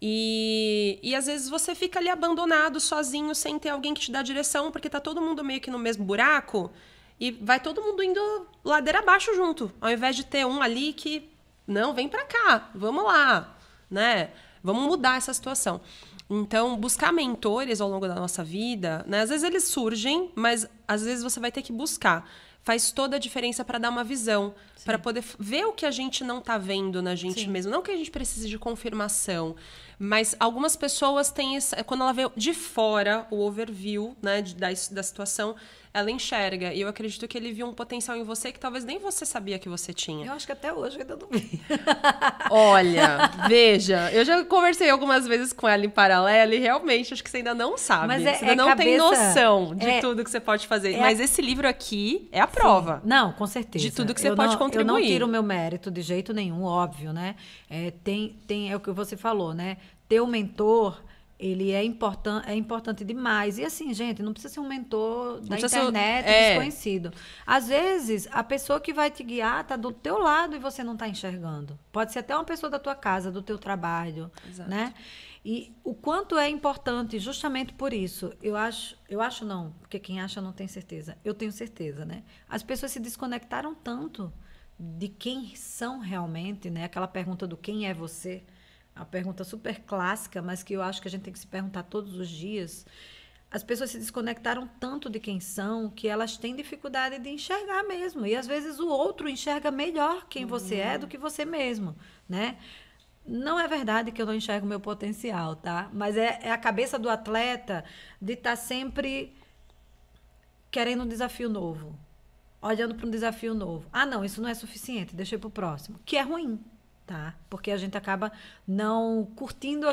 E às vezes você fica ali abandonado, sozinho, sem ter alguém que te dá direção, porque tá todo mundo meio que no mesmo buraco e vai todo mundo indo ladeira abaixo junto, ao invés de ter um ali que, não, vem pra cá, vamos lá, né? Vamos mudar essa situação. Então, buscar mentores ao longo da nossa vida, né? Às vezes eles surgem, mas às vezes você vai ter que buscar. Faz toda a diferença para dar uma visão, para poder ver o que a gente não está vendo na gente mesmo. Não que a gente precise de confirmação, mas algumas pessoas têm quando ela vê de fora o overview, né, da situação, ela enxerga. E eu acredito que ele viu um potencial em você que talvez nem você sabia que você tinha. Eu acho que até hoje eu ainda não vi. Olha, veja, eu já conversei algumas vezes com ela em paralelo e realmente acho que você ainda não sabe. Mas você ainda não tem noção de tudo que você pode fazer. Mas esse livro aqui é a prova. Não, com certeza. De tudo que você pode contribuir. Eu não tiro o meu mérito de jeito nenhum, óbvio, né? É o que você falou, né? Ter um mentor, ele é importante demais. E assim, gente, não precisa ser um mentor da internet desconhecido. Às vezes, a pessoa que vai te guiar está do teu lado e você não está enxergando. Pode ser até uma pessoa da tua casa, do teu trabalho, né? E o quanto é importante, justamente por isso, eu acho não, porque quem acha não tem certeza. Eu tenho certeza, né? As pessoas se desconectaram tanto de quem são realmente, né? Aquela pergunta do quem é você, a pergunta super clássica, mas que eu acho que a gente tem que se perguntar todos os dias. As pessoas se desconectaram tanto de quem são que elas têm dificuldade de enxergar mesmo. E às vezes o outro enxerga melhor quem você é do que você mesmo, né? Não é verdade que eu não enxergo o meu potencial, tá? Mas é a cabeça do atleta de estar sempre querendo um desafio novo, olhando para um desafio novo. Ah, não, isso não é suficiente, deixa eu ir para o próximo. Que é ruim, tá? Porque a gente acaba não curtindo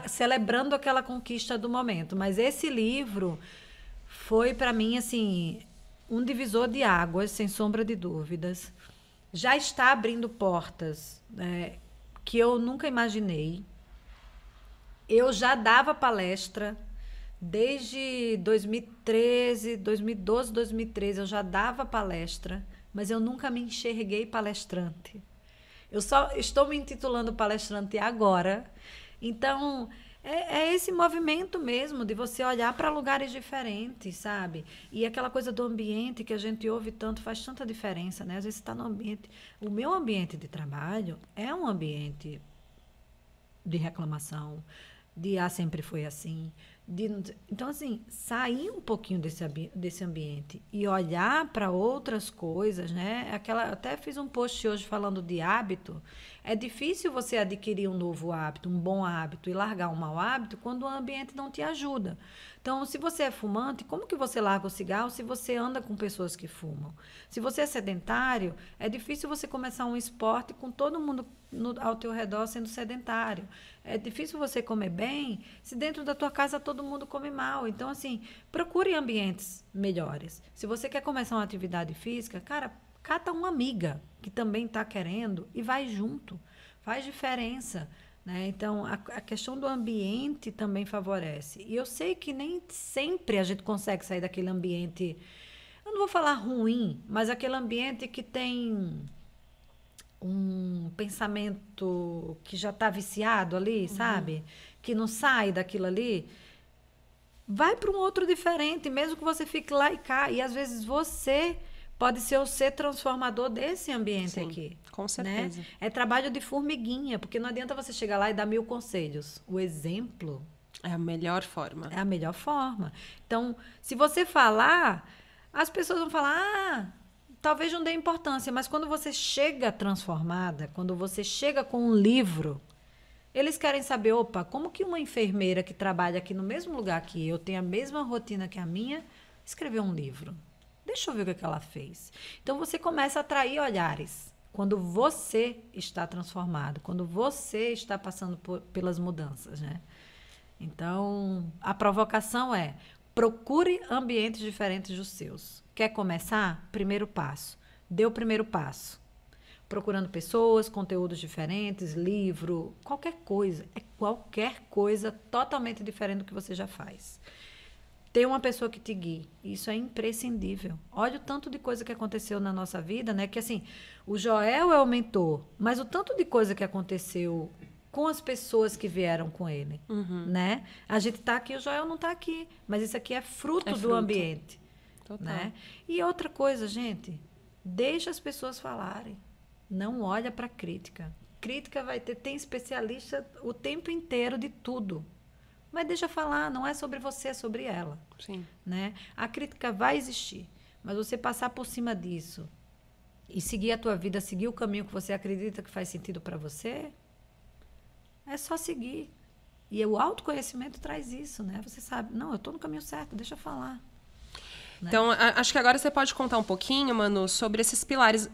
celebrando aquela conquista do momento. Mas esse livro foi, para mim, assim, um divisor de águas, sem sombra de dúvidas. Já está abrindo portas, né, que eu nunca imaginei. Eu já dava palestra desde 2013, 2012, 2013, eu já dava palestra, mas eu nunca me enxerguei palestrante. Eu só estou me intitulando palestrante agora. Então, é esse movimento mesmo de você olhar para lugares diferentes, sabe? E aquela coisa do ambiente que a gente ouve tanto faz tanta diferença, né? Às vezes você está no ambiente... O meu ambiente de trabalho é um ambiente de reclamação, de sempre foi assim. Então, assim, sair um pouquinho desse ambiente e olhar para outras coisas, né? Até fiz um post hoje falando de hábito. É difícil você adquirir um novo hábito, um bom hábito e largar um mau hábito quando o ambiente não te ajuda. Então, se você é fumante, como que você larga o cigarro se você anda com pessoas que fumam? Se você é sedentário, é difícil você começar um esporte com todo mundo ao teu redor sendo sedentário. É difícil você comer bem se dentro da tua casa todo mundo come mal. Então, assim, procure ambientes melhores. Se você quer começar uma atividade física, cara, cata uma amiga que também está querendo e vai junto. Faz diferença. Né? Então, a questão do ambiente também favorece. E eu sei que nem sempre a gente consegue sair daquele ambiente, eu não vou falar ruim, mas aquele ambiente que tem um pensamento que já está viciado ali, sabe? Que não sai daquilo ali. Vai para um outro diferente, mesmo que você fique lá e cá. E às vezes você pode ser o ser transformador desse ambiente. Sim, aqui. Com certeza. Né? É trabalho de formiguinha, porque não adianta você chegar lá e dar 1000 conselhos. O exemplo é a melhor forma. É a melhor forma. Então, se você falar, as pessoas vão falar, talvez não dê importância, mas quando você chega transformada, quando você chega com um livro, eles querem saber, opa, como que uma enfermeira que trabalha aqui no mesmo lugar que eu, tem a mesma rotina que a minha, escreveu um livro? Deixa eu ver o que ela fez. Então, você começa a atrair olhares. Quando você está transformado, quando você está passando pelas mudanças, né? Então, a provocação é, procure ambientes diferentes dos seus. Quer começar? Primeiro passo. Dê o primeiro passo. Procurando pessoas, conteúdos diferentes, livro, qualquer coisa. É qualquer coisa totalmente diferente do que você já faz. Ter uma pessoa que te guie, isso é imprescindível. Olha o tanto de coisa que aconteceu na nossa vida, né? Que assim, o Joel é o mentor, mas o tanto de coisa que aconteceu com as pessoas que vieram com ele, né? A gente tá aqui, o Joel não tá aqui, mas isso aqui é fruto do ambiente. Total. Né? E outra coisa, gente, deixa as pessoas falarem. Não olha para crítica. Crítica tem especialista o tempo inteiro de tudo. Mas deixa falar, não é sobre você, é sobre ela. Sim. Né? A crítica vai existir, mas você passar por cima disso e seguir a tua vida, seguir o caminho que você acredita que faz sentido para você, é só seguir. E o autoconhecimento traz isso, né? Você sabe, não, eu estou no caminho certo, deixa eu falar. Né? Então, acho que agora você pode contar um pouquinho, Manu, sobre esses pilares,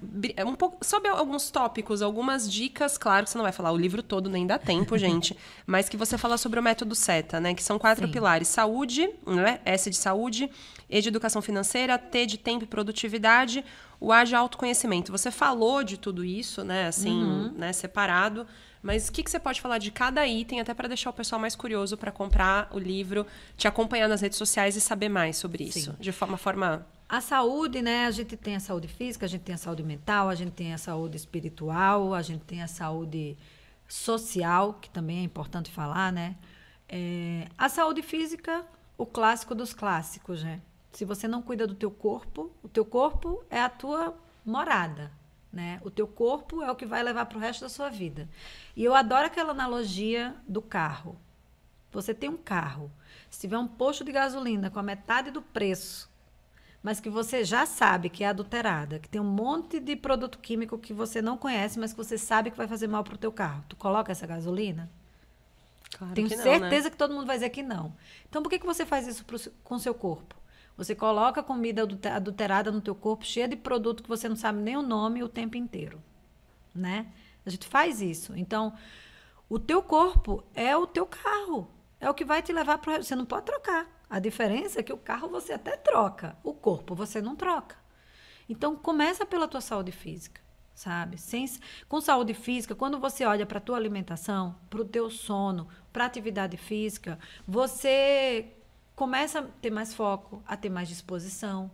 sobre alguns tópicos, algumas dicas, claro que você não vai falar o livro todo, nem dá tempo, gente, mas que você fala sobre o método SETA, né? Que são 4 pilares. Saúde, né? S de saúde, E de educação financeira, T de tempo e produtividade, o A de autoconhecimento. Você falou de tudo isso, né? Assim, né? Separado. Mas o que você pode falar de cada item, até para deixar o pessoal mais curioso para comprar o livro, te acompanhar nas redes sociais e saber mais sobre isso? Sim. De uma forma... A saúde, né? A gente tem a saúde física, a gente tem a saúde mental, a gente tem a saúde espiritual, a gente tem a saúde social, que também é importante falar, né? A saúde física, o clássico dos clássicos, né? Se você não cuida do teu corpo, o teu corpo é a tua morada. Né? O teu corpo é o que vai levar para o resto da sua vida. E eu adoro aquela analogia do carro. Você tem um carro, se tiver um posto de gasolina com a metade do preço, mas que você já sabe que é adulterada, que tem um monte de produto químico que você não conhece, mas que você sabe que vai fazer mal para o teu carro, tu coloca essa gasolina? Claro Tenho que não, certeza, né? Que todo mundo vai dizer que não. Então, por que você faz isso com o seu corpo? Você coloca comida adulterada no teu corpo, cheia de produto que você não sabe nem o nome o tempo inteiro, né? A gente faz isso. Então, o teu corpo é o teu carro. É o que vai te levar para o... Você não pode trocar. A diferença é que o carro você até troca. O corpo você não troca. Então, começa pela tua saúde física, sabe? Com saúde física, quando você olha para a tua alimentação, para o teu sono, para a atividade física, você... começa a ter mais foco, a ter mais disposição,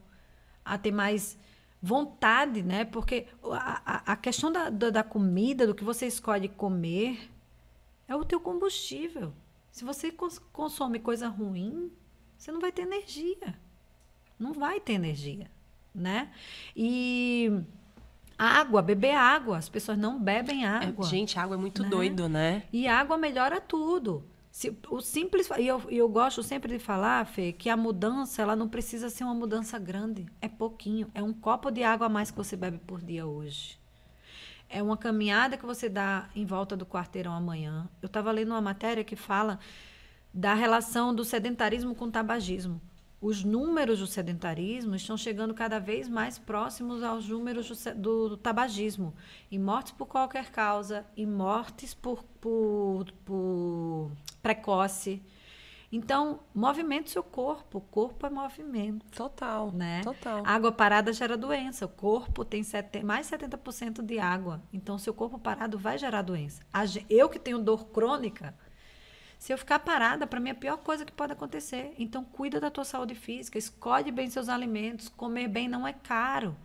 a ter mais vontade, né? Porque a questão da comida, do que você escolhe comer, é o teu combustível. Se você consome coisa ruim, você não vai ter energia. Não vai ter energia, né? E Água, beber água. As pessoas não bebem água. Gente, água é muito doido, né? E água melhora tudo. O simples, e eu gosto sempre de falar, Fê, que a mudança, ela não precisa ser uma mudança grande. É pouquinho. É um copo de água a mais que você bebe por dia hoje. É uma caminhada que você dá em volta do quarteirão amanhã. Eu estava lendo uma matéria que fala da relação do sedentarismo com o tabagismo. Os números do sedentarismo estão chegando cada vez mais próximos aos números do tabagismo. Em mortes por qualquer causa, em mortes por precoce. Então, movimente seu corpo. O corpo é movimento. Total, né? Total. Água parada gera doença. O corpo tem mais 70% de água. Então, seu corpo parado vai gerar doença. Eu que tenho dor crônica, se eu ficar parada, para mim é a pior coisa que pode acontecer. Então, cuida da tua saúde física, escolhe bem seus alimentos. Comer bem não é caro.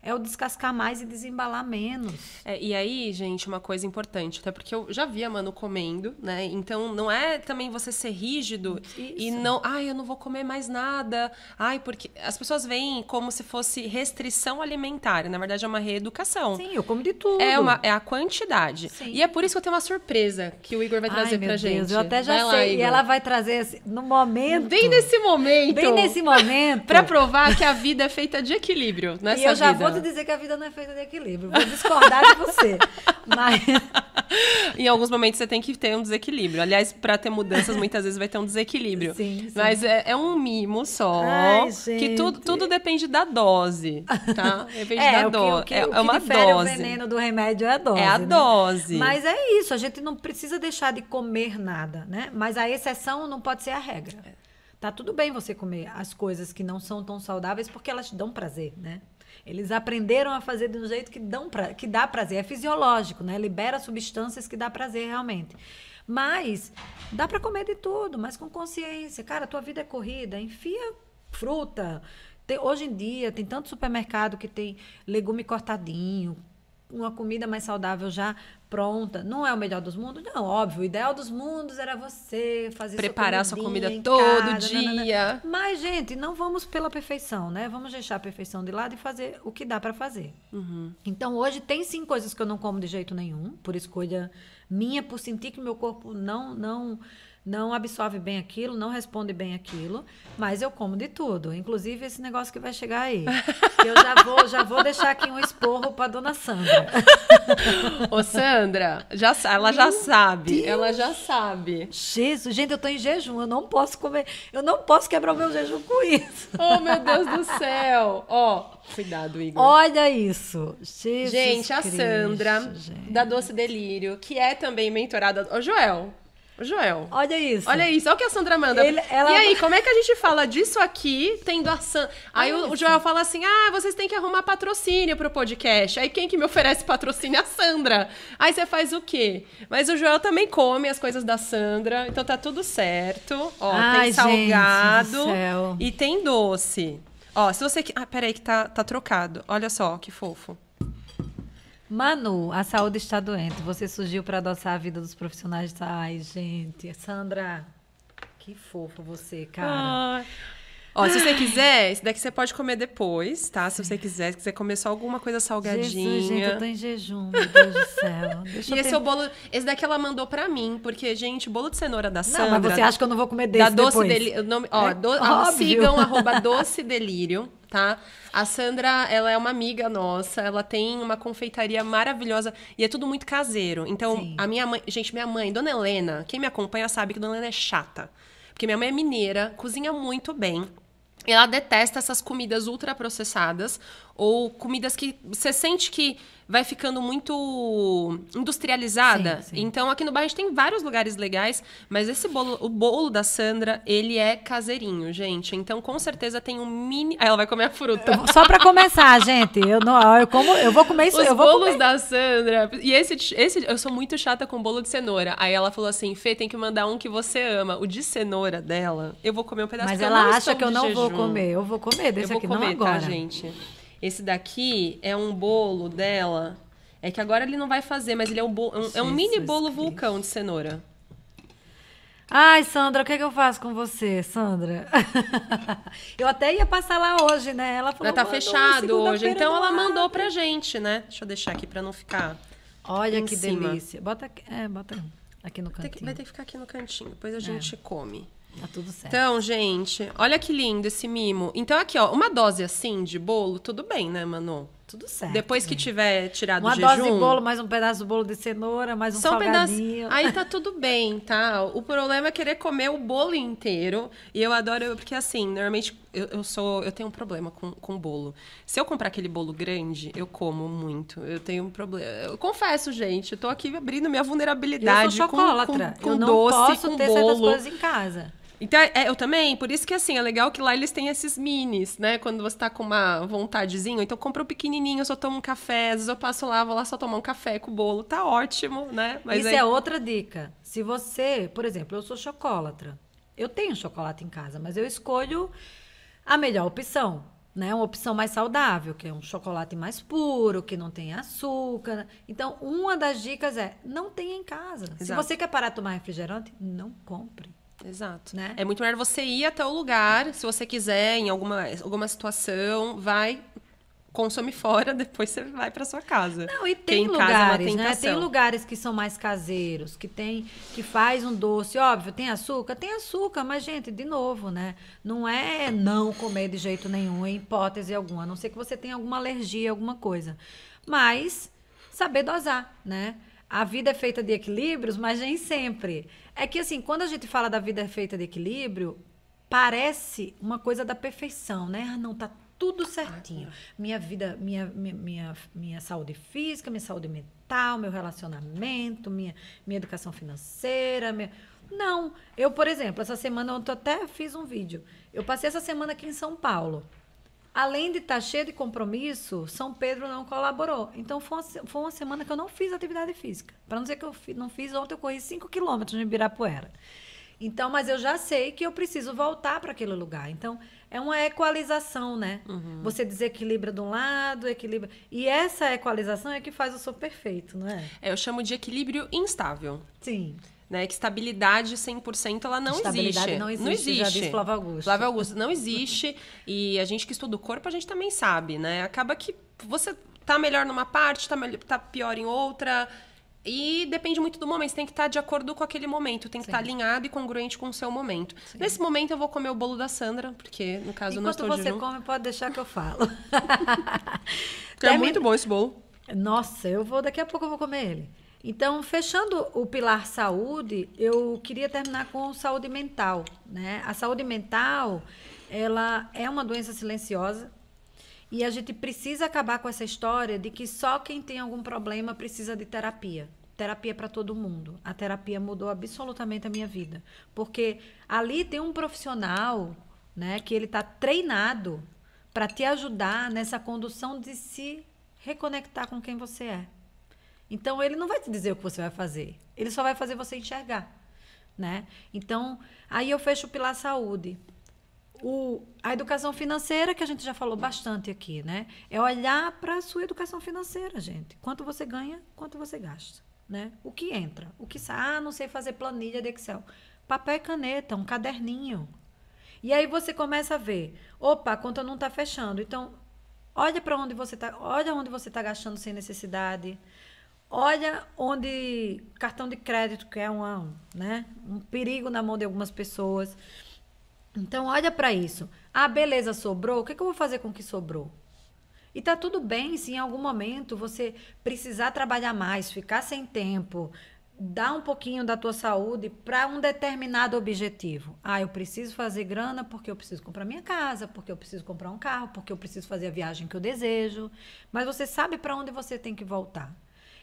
É o descascar mais e desembalar menos. E aí, gente, uma coisa importante, até porque eu já vi a Manu comendo, né? Então, não é também você ser rígido e não... eu não vou comer mais nada. Porque as pessoas veem como se fosse restrição alimentar. Na verdade, é uma reeducação. Sim, eu como de tudo. É a quantidade. Sim. E é por isso que eu tenho uma surpresa que o Igor vai trazer pra gente. Deus, eu até já sei. E ela vai trazer no momento... Bem nesse momento. Bem nesse momento. Pra provar que a vida é feita de equilíbrio nessa vida. E eu já vou te dizer que a vida não é feita de equilíbrio. Vou discordar de você. Mas... Em alguns momentos você tem que ter um desequilíbrio. Aliás, para ter mudanças, muitas vezes vai ter um desequilíbrio. Sim. Mas é um mimo só. Que tudo depende da dose, tá? Depende da dose. É uma dose. O veneno do remédio é a dose. É a dose. Mas é isso. A gente não precisa deixar de comer nada, né? Mas a exceção não pode ser a regra. Tá tudo bem você comer as coisas que não são tão saudáveis porque elas te dão prazer, né? Eles aprenderam a fazer de um jeito que dá prazer. É fisiológico, né? Libera substâncias que dá prazer realmente. Mas dá para comer de tudo, mas com consciência. Cara, a tua vida é corrida, enfia fruta. Hoje em dia tem tanto supermercado que tem legume cortadinho, uma comida mais saudável já pronta. Não é o melhor dos mundos? Não, óbvio. O ideal dos mundos era você fazer preparar sua comida todo dia. Mas, gente, não vamos pela perfeição, né? Vamos deixar a perfeição de lado e fazer o que dá para fazer. Uhum. Então, hoje tem sim coisas que eu não como de jeito nenhum, por escolha minha, por sentir que meu corpo não absorve bem aquilo, não responde bem aquilo, mas eu como de tudo, inclusive esse negócio que vai chegar aí. Eu já vou deixar aqui um esporro para dona Sandra. Ô, Sandra, ela já sabe. Jesus, gente, eu tô em jejum, eu não posso comer, eu não posso quebrar o meu jejum com isso. Oh, meu Deus do céu. Cuidado, Igor. Olha isso. Jesus gente, a Cristo, Sandra, da Doce Delírio, que é também mentorada... Ô, Joel. Olha isso. Olha o que a Sandra manda. E aí, como é que a gente fala disso aqui, tendo a Sandra... Aí o Joel fala assim, vocês têm que arrumar patrocínio pro podcast. Aí quem que me oferece patrocínio é a Sandra. Aí você faz o quê? Mas o Joel também come as coisas da Sandra, então tá tudo certo. Tem salgado e tem doce. Se você... peraí que tá trocado. Olha só, que fofo. Manu, a saúde está doente. Você surgiu para adoçar a vida dos profissionais. Ai, gente. Sandra, que fofa você, cara. Se você quiser, esse daqui você pode comer depois, tá? Se você quiser comer só alguma coisa salgadinha. Jesus, gente, eu tô em jejum, meu Deus do céu. Esse é o bolo... Esse daqui ela mandou pra mim, porque, gente, o bolo de cenoura da Sandra... Não, mas você acha que eu não vou comer desse depois? Da Doce Delírio. Sigam @docedelírio. Tá? A Sandra, ela é uma amiga nossa, ela tem uma confeitaria maravilhosa e é tudo muito caseiro. Então, a minha mãe, Dona Helena, quem me acompanha sabe que Dona Helena é chata. Porque minha mãe é mineira, cozinha muito bem. E ela detesta essas comidas ultraprocessadas ou comidas que você sente que vai ficando muito industrializada. Sim. Então, aqui no bairro a gente tem vários lugares legais, mas o bolo da Sandra, ele é caseirinho, gente. Então, com certeza tem um mini... Aí ela vai comer a fruta. Só pra começar, gente, eu vou comer isso. Os bolos da Sandra... E esse, eu sou muito chata com bolo de cenoura. Aí ela falou assim, Fê, tem que mandar um que você ama. O de cenoura dela, eu vou comer um pedaço. Mas ela acha que eu não vou comer. Eu vou comer desse aqui, não agora. Tá, gente? Esse daqui é um bolo dela. É que agora ele não vai fazer, mas ele é um mini bolo vulcão de cenoura. Ai, Sandra, o que é que eu faço com você, Sandra? Eu até ia passar lá hoje, né? Ela falou, Já tá fechado hoje, então ela mandou abre. pra gente, né? Deixa eu deixar aqui pra não ficar Olha em que cima. delícia. Bota aqui no cantinho. Vai ter que ficar aqui no cantinho, depois a gente come. Tá tudo certo. Então, gente, olha que lindo esse mimo. Então, aqui, ó, uma dose assim de bolo, tudo bem, né, Manu? Tudo certo. Depois que tiver tirado uma o jejum... dose de bolo, mais um pedaço de bolo de cenoura, mais um salgadinho. Aí tá tudo bem, tá? O problema é querer comer o bolo inteiro. E eu adoro... Porque, assim, normalmente eu tenho um problema com bolo. Se eu comprar aquele bolo grande, eu como muito. Eu tenho um problema. Eu confesso, gente, eu tô aqui abrindo minha vulnerabilidade. Eu sou chocolatra. Com eu não doce, posso com ter bolo. certas coisas em casa. Então, eu também, por isso que, assim, é legal que lá eles têm esses minis, né? Quando você tá com uma vontadezinha, então compra um pequenininho, eu só tomo um café, às vezes eu passo lá, vou lá só tomar um café com o bolo, tá ótimo, né? Mas isso é outra dica. Se você, por exemplo, eu sou chocolatra, eu tenho chocolate em casa, mas eu escolho a melhor opção, né? Uma opção mais saudável, que é um chocolate mais puro, que não tem açúcar. Então, uma das dicas é, não tenha em casa. Exato. Se você quer parar de tomar refrigerante, não compre. Exato. Né? É muito melhor você ir até o lugar, se você quiser, em alguma situação, vai, consome fora, depois você vai para sua casa. Não, e tem lugares, né? Tem lugares que são mais caseiros, que faz um doce, óbvio, tem açúcar, mas, gente, de novo, né? Não é não comer de jeito nenhum, em hipótese alguma, a não ser que você tenha alguma alergia, alguma coisa. Mas saber dosar, né? A vida é feita de equilíbrios, mas nem sempre. É que, assim, quando a gente fala da vida feita de equilíbrio, parece uma coisa da perfeição, né? Ah, não, tá tudo certinho. Minha vida, minha saúde física, minha saúde mental, meu relacionamento, minha educação financeira. Não, eu, por exemplo, essa semana eu até fiz um vídeo. Eu passei essa semana aqui em São Paulo. Além de estar cheio de compromisso, São Pedro não colaborou. Então, foi uma semana que eu não fiz atividade física. Para não dizer que eu não fiz, ontem eu corri 5 quilômetros em Ibirapuera. Então, mas eu já sei que eu preciso voltar para aquele lugar. Então, é uma equalização, né? Uhum. Você desequilibra de um lado, equilibra... E essa equalização é que faz o seu perfeito, não é? Eu chamo de equilíbrio instável. Sim. Né, que estabilidade 100% ela não estabilidade existe. Não existe, já disse Flávio Augusto. Flávio Augusto, não existe. E a gente que estuda o corpo, a gente também sabe, né? Acaba que você tá melhor numa parte, tá pior em outra. E depende muito do momento. Você tem que estar de acordo com aquele momento. Tem que estar alinhado e congruente com o seu momento. Sim. Nesse momento, eu vou comer o bolo da Sandra, porque, no caso, eu não estou de jejum. Enquanto você come, pode deixar que eu falo. É muito bom esse bolo. Nossa, daqui a pouco eu vou comer ele. Então, fechando o pilar saúde, eu queria terminar com saúde mental, né? A saúde mental, ela é uma doença silenciosa e a gente precisa acabar com essa história de que só quem tem algum problema precisa de terapia. Terapia para todo mundo. A terapia mudou absolutamente a minha vida, porque ali tem um profissional, né, que ele está treinado para te ajudar nessa condução de se reconectar com quem você é. Então, ele não vai te dizer o que você vai fazer. Ele só vai fazer você enxergar, né? Então, aí eu fecho o pilar saúde. A educação financeira, que a gente já falou bastante aqui, né? É olhar para a sua educação financeira, gente. Quanto você ganha, quanto você gasta, né? O que entra, o que sai. Ah, não sei fazer planilha de Excel. Papel e caneta, um caderninho. E aí você começa a ver, opa, a conta não está fechando. Então, olha onde você está gastando sem necessidade. Olha onde cartão de crédito, que é um perigo na mão de algumas pessoas. Então, olha para isso. Ah, beleza, sobrou. O que eu vou fazer com o que sobrou? E tá tudo bem se em algum momento você precisar trabalhar mais, ficar sem tempo, dar um pouquinho da tua saúde para um determinado objetivo. Ah, eu preciso fazer grana porque eu preciso comprar minha casa, porque eu preciso comprar um carro, porque eu preciso fazer a viagem que eu desejo. Mas você sabe para onde você tem que voltar.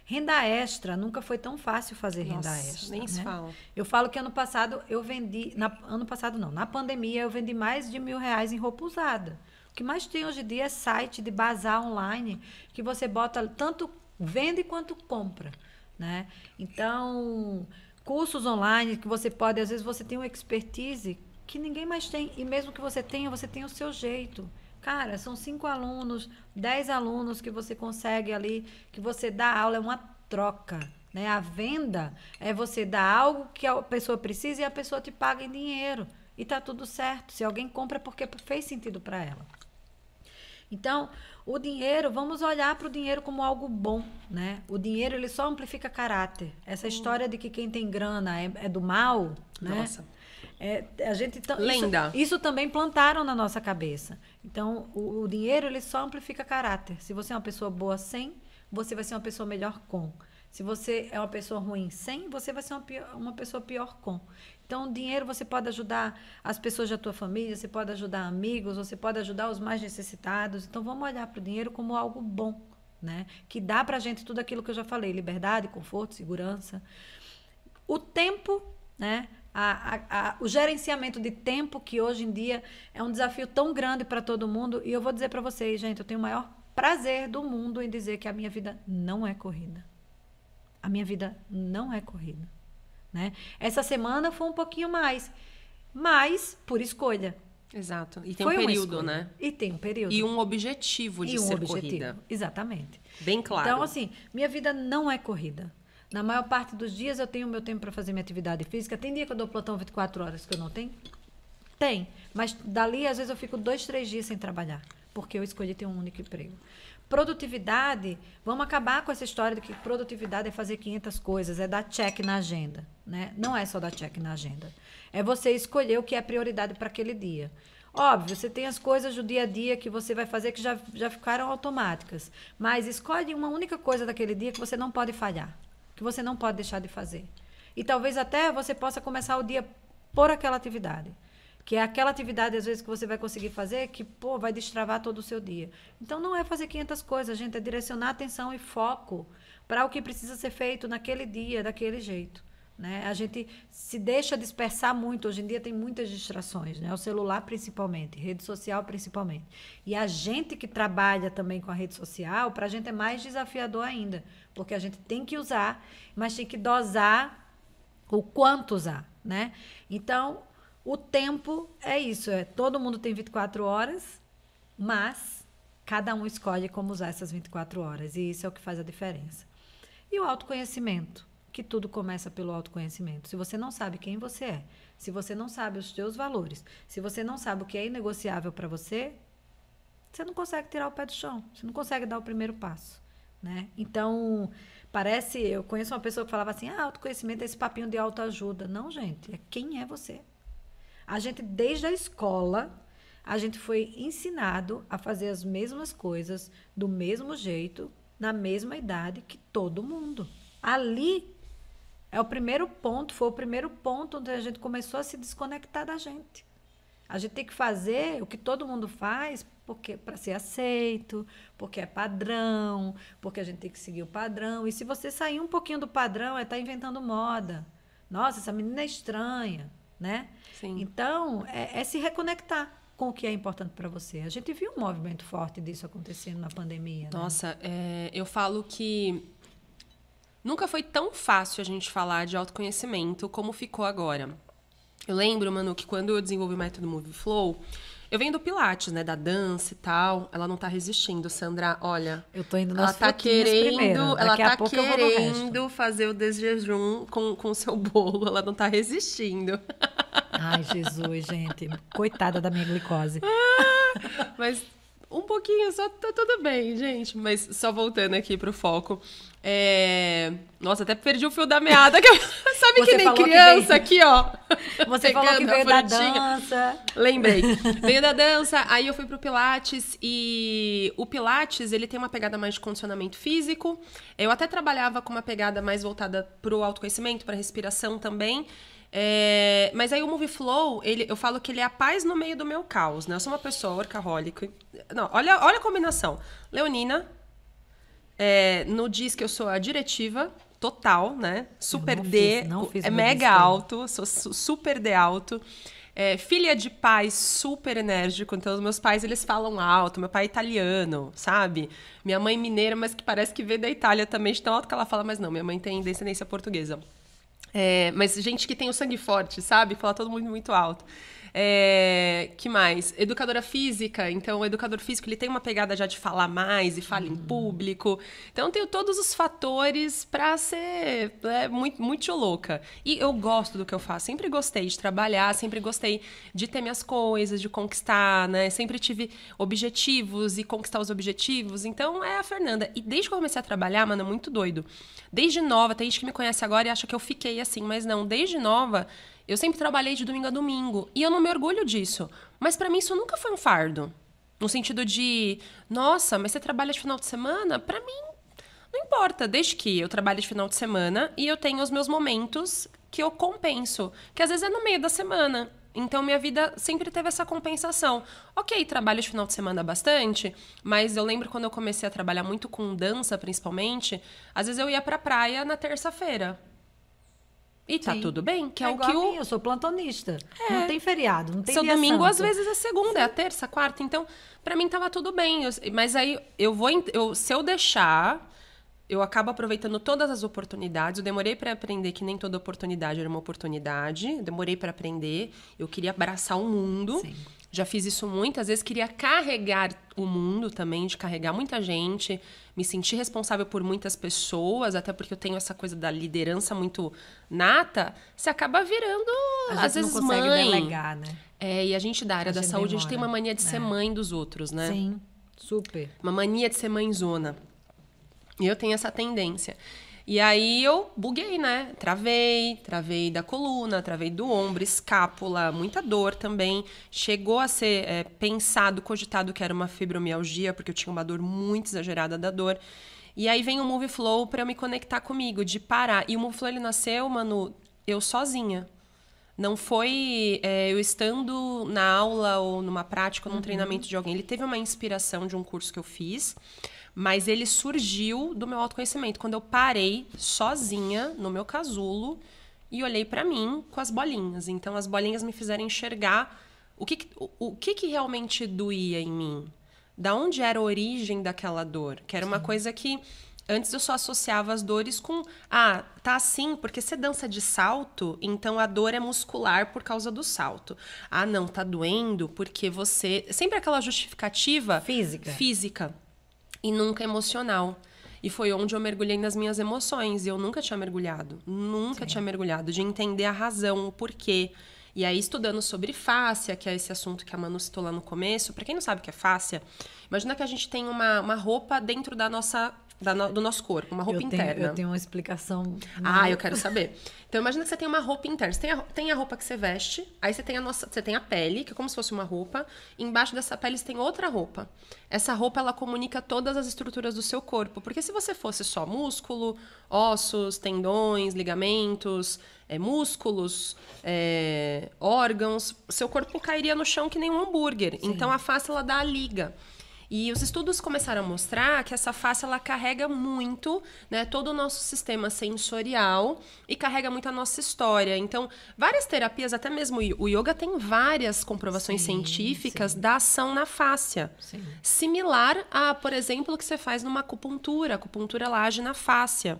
Renda extra, nunca foi tão fácil fazer renda extra. Nem se fala. Eu falo que ano passado eu vendi, na pandemia eu vendi mais de R$1.000 em roupa usada. O que mais tem hoje em dia é site de bazar online, que você bota, tanto vende quanto compra, né? Então, cursos online que você pode, às vezes você tem uma expertise que ninguém mais tem, e mesmo que você tenha o seu jeito. Cara, são 5 alunos, 10 alunos que você consegue ali, que você dá aula, é uma troca. né? A venda é você dar algo que a pessoa precisa e a pessoa te paga em dinheiro. E tá tudo certo. Se alguém compra é porque fez sentido para ela. Então, o dinheiro, vamos olhar para o dinheiro como algo bom, né? O dinheiro, ele só amplifica caráter. Essa história de que quem tem grana é do mal, né? Nossa. A gente Lenda. Isso também plantaram na nossa cabeça. Então, o dinheiro, ele só amplifica caráter. Se você é uma pessoa boa sem, você vai ser uma pessoa melhor com. Se você é uma pessoa ruim sem, você vai ser uma pessoa pior com. Então, o dinheiro você pode ajudar as pessoas da tua família, você pode ajudar amigos, você pode ajudar os mais necessitados. Então, vamos olhar para o dinheiro como algo bom, né? Que dá para a gente tudo aquilo que eu já falei, liberdade, conforto, segurança. O tempo, né? O gerenciamento de tempo, que hoje em dia é um desafio tão grande para todo mundo. E eu vou dizer para vocês, gente, eu tenho o maior prazer do mundo em dizer que a minha vida não é corrida. A minha vida não é corrida, né? Essa semana foi um pouquinho mais, mas por escolha. Exato. E tem Foi um uma período, escolha. né? E tem um período. E um objetivo de ser corrida. Exatamente. Bem claro. Então, assim, minha vida não é corrida. Na maior parte dos dias eu tenho meu tempo para fazer minha atividade física. Tem dia que eu dou plantão 24 horas que eu não tenho? Tem. Mas dali, às vezes, eu fico 2, 3 dias sem trabalhar. Porque eu escolhi ter um único emprego. Produtividade, vamos acabar com essa história de que produtividade é fazer 500 coisas, é dar check na agenda, né? Não é só dar check na agenda. É você escolher o que é prioridade para aquele dia. Óbvio, você tem as coisas do dia a dia que você vai fazer que já ficaram automáticas. Mas escolhe uma única coisa daquele dia que você não pode falhar, que você não pode deixar de fazer. E talvez até você possa começar o dia por aquela atividade. Que é aquela atividade, às vezes, que você vai conseguir fazer que, vai destravar todo o seu dia. Então, não é fazer 500 coisas, gente. É direcionar atenção e foco para o que precisa ser feito naquele dia, daquele jeito, né? A gente se deixa dispersar muito. Hoje em dia tem muitas distrações, né? O celular, principalmente. Rede social, principalmente. E a gente que trabalha também com a rede social, para a gente é mais desafiador ainda. Porque a gente tem que usar, mas tem que dosar o quanto usar, né? Então, o tempo é isso, todo mundo tem 24 horas, mas cada um escolhe como usar essas 24 horas, e isso é o que faz a diferença. E o autoconhecimento, que tudo começa pelo autoconhecimento. Se você não sabe quem você é, se você não sabe os seus valores, se você não sabe o que é inegociável para você, você não consegue tirar o pé do chão, você não consegue dar o primeiro passo, né? Então, eu conheço uma pessoa que falava assim, autoconhecimento é esse papinho de autoajuda. Não, gente, é quem é você. A gente, desde a escola, a gente foi ensinado a fazer as mesmas coisas, do mesmo jeito, na mesma idade que todo mundo. Ali foi o primeiro ponto onde a gente começou a se desconectar da gente. A gente tem que fazer o que todo mundo faz para ser aceito, porque é padrão, porque a gente tem que seguir o padrão. E se você sair um pouquinho do padrão, tá inventando moda. Nossa, essa menina é estranha, né? Sim. Então, é se reconectar com o que é importante para você. A gente viu um movimento forte disso acontecendo na pandemia. Nossa, né? Eu falo que nunca foi tão fácil a gente falar de autoconhecimento como ficou agora. Eu lembro, Manu, que quando eu desenvolvi o método Move Flow, eu venho do Pilates, né, da dança e tal. Ela não tá resistindo, Sandra. Olha, eu tô indo nas ela tá querendo, ela tá querendo fazer o desjejum com o seu bolo. Ela não tá resistindo. Ai, Jesus, gente. Coitada da minha glicose. Mas um pouquinho, só tá tudo bem, gente. Mas só voltando aqui pro foco. Nossa, até perdi o fio da meada. Sabe que nem criança aqui, ó. Você falou que veio da dança. Lembrei. Veio da dança, aí eu fui pro Pilates. E o Pilates, ele tem uma pegada mais de condicionamento físico. Eu até trabalhava com uma pegada mais voltada pro autoconhecimento, pra respiração também. Mas aí o Move Flow, eu falo que ele é a paz no meio do meu caos, né? Eu sou uma pessoa workaholic. Não, olha a combinação. Leonina, no diz que eu sou a diretiva total, né? Super não fiz mega alto, sou super D alto. Filha de pai super enérgico, então os meus pais, eles falam alto. Meu pai é italiano, sabe? Minha mãe mineira, mas que parece que veio da Itália também, de tão alto que ela fala, mas não, minha mãe tem descendência portuguesa. Mas gente que tem o sangue forte, sabe? Fala todo mundo muito alto. Que mais? Educadora física. Então, o educador físico, ele tem uma pegada já de falar mais e fala em público. Então, eu tenho todos os fatores para ser muito, muito louca. E eu gosto do que eu faço. Sempre gostei de trabalhar, sempre gostei de ter minhas coisas, de conquistar, né? Sempre tive objetivos e conquistar os objetivos. Então, é a Fernanda. E desde que eu comecei a trabalhar, mano, é muito doido. Desde nova, tem gente que me conhece agora e acha que eu fiquei assim, mas não. Desde nova... Eu sempre trabalhei de domingo a domingo. E eu não me orgulho disso. Mas pra mim isso nunca foi um fardo. No sentido de... Nossa, mas você trabalha de final de semana? Pra mim, não importa. Desde que eu trabalho de final de semana e eu tenho os meus momentos que eu compenso. Que às vezes é no meio da semana. Então, minha vida sempre teve essa compensação. Ok, trabalho de final de semana bastante. Mas eu lembro quando eu comecei a trabalhar muito com dança, principalmente. Às vezes eu ia pra praia na terça-feira. E tá tudo bem, que é o que eu sou plantonista. Não tem feriado, não tem seu dia domingo, santo. às vezes, é segunda, é a terça, quarta. Então, pra mim, tava tudo bem. Mas aí, se eu deixar, eu acabo aproveitando todas as oportunidades. Eu demorei pra aprender que nem toda oportunidade era uma oportunidade. Eu demorei pra aprender. Eu queria abraçar o mundo. Sim. Já fiz isso muitas vezes, queria carregar o mundo também, de carregar muita gente, me sentir responsável por muitas pessoas, até porque eu tenho essa coisa da liderança muito nata, você acaba virando, às vezes, não consegue mãe. delegar, né? E a gente da área da saúde, a gente tem uma mania de ser É. mãe dos outros, né? Sim, super. Uma mania de ser mãezona. E eu tenho essa tendência. E aí eu buguei, né? Travei da coluna, travei do ombro, escápula, muita dor também. Chegou a ser pensado, cogitado que era uma fibromialgia, porque eu tinha uma dor muito exagerada da dor. E aí vem o Move Flow pra eu me conectar comigo, de parar. E o Move Flow, ele nasceu, mano, eu sozinha. Não foi eu estando na aula ou numa prática ou num treinamento de alguém. Ele teve uma inspiração de um curso que eu fiz, mas ele surgiu do meu autoconhecimento. Quando eu parei sozinha no meu casulo e olhei pra mim com as bolinhas. Então, as bolinhas me fizeram enxergar o que realmente doía em mim. Da onde era a origem daquela dor. Que era uma coisa que... Antes eu só associava as dores com... tá assim, porque você dança de salto, então a dor é muscular por causa do salto. Não, tá doendo porque você... Sempre aquela justificativa... Física. E nunca emocional. E foi onde eu mergulhei nas minhas emoções. E eu nunca tinha mergulhado. Nunca tinha mergulhado. De entender a razão, o porquê. E aí, estudando sobre fáscia, que é esse assunto que a Manu citou lá no começo. Pra quem não sabe o que é fáscia, imagina que a gente tem uma roupa dentro da nossa... do nosso corpo, uma roupa interna. Eu tenho uma explicação. Eu quero saber. Então, imagina que você tem uma roupa interna. Você tem a roupa que você veste, aí você tem a pele, que é como se fosse uma roupa, e embaixo dessa pele você tem outra roupa. Essa roupa, ela comunica todas as estruturas do seu corpo. Porque se você fosse só músculo, ossos, tendões, ligamentos, músculos, órgãos, seu corpo cairia no chão que nem um hambúrguer. Sim. Então, a face, ela dá a liga. E os estudos começaram a mostrar que essa face, ela carrega muito, né, todo o nosso sistema sensorial e carrega muito a nossa história. Então, várias terapias, até mesmo o yoga tem várias comprovações científicas da ação na fáscia. Sim. Similar a, por exemplo, o que você faz numa acupuntura. A acupuntura, ela age na fáscia.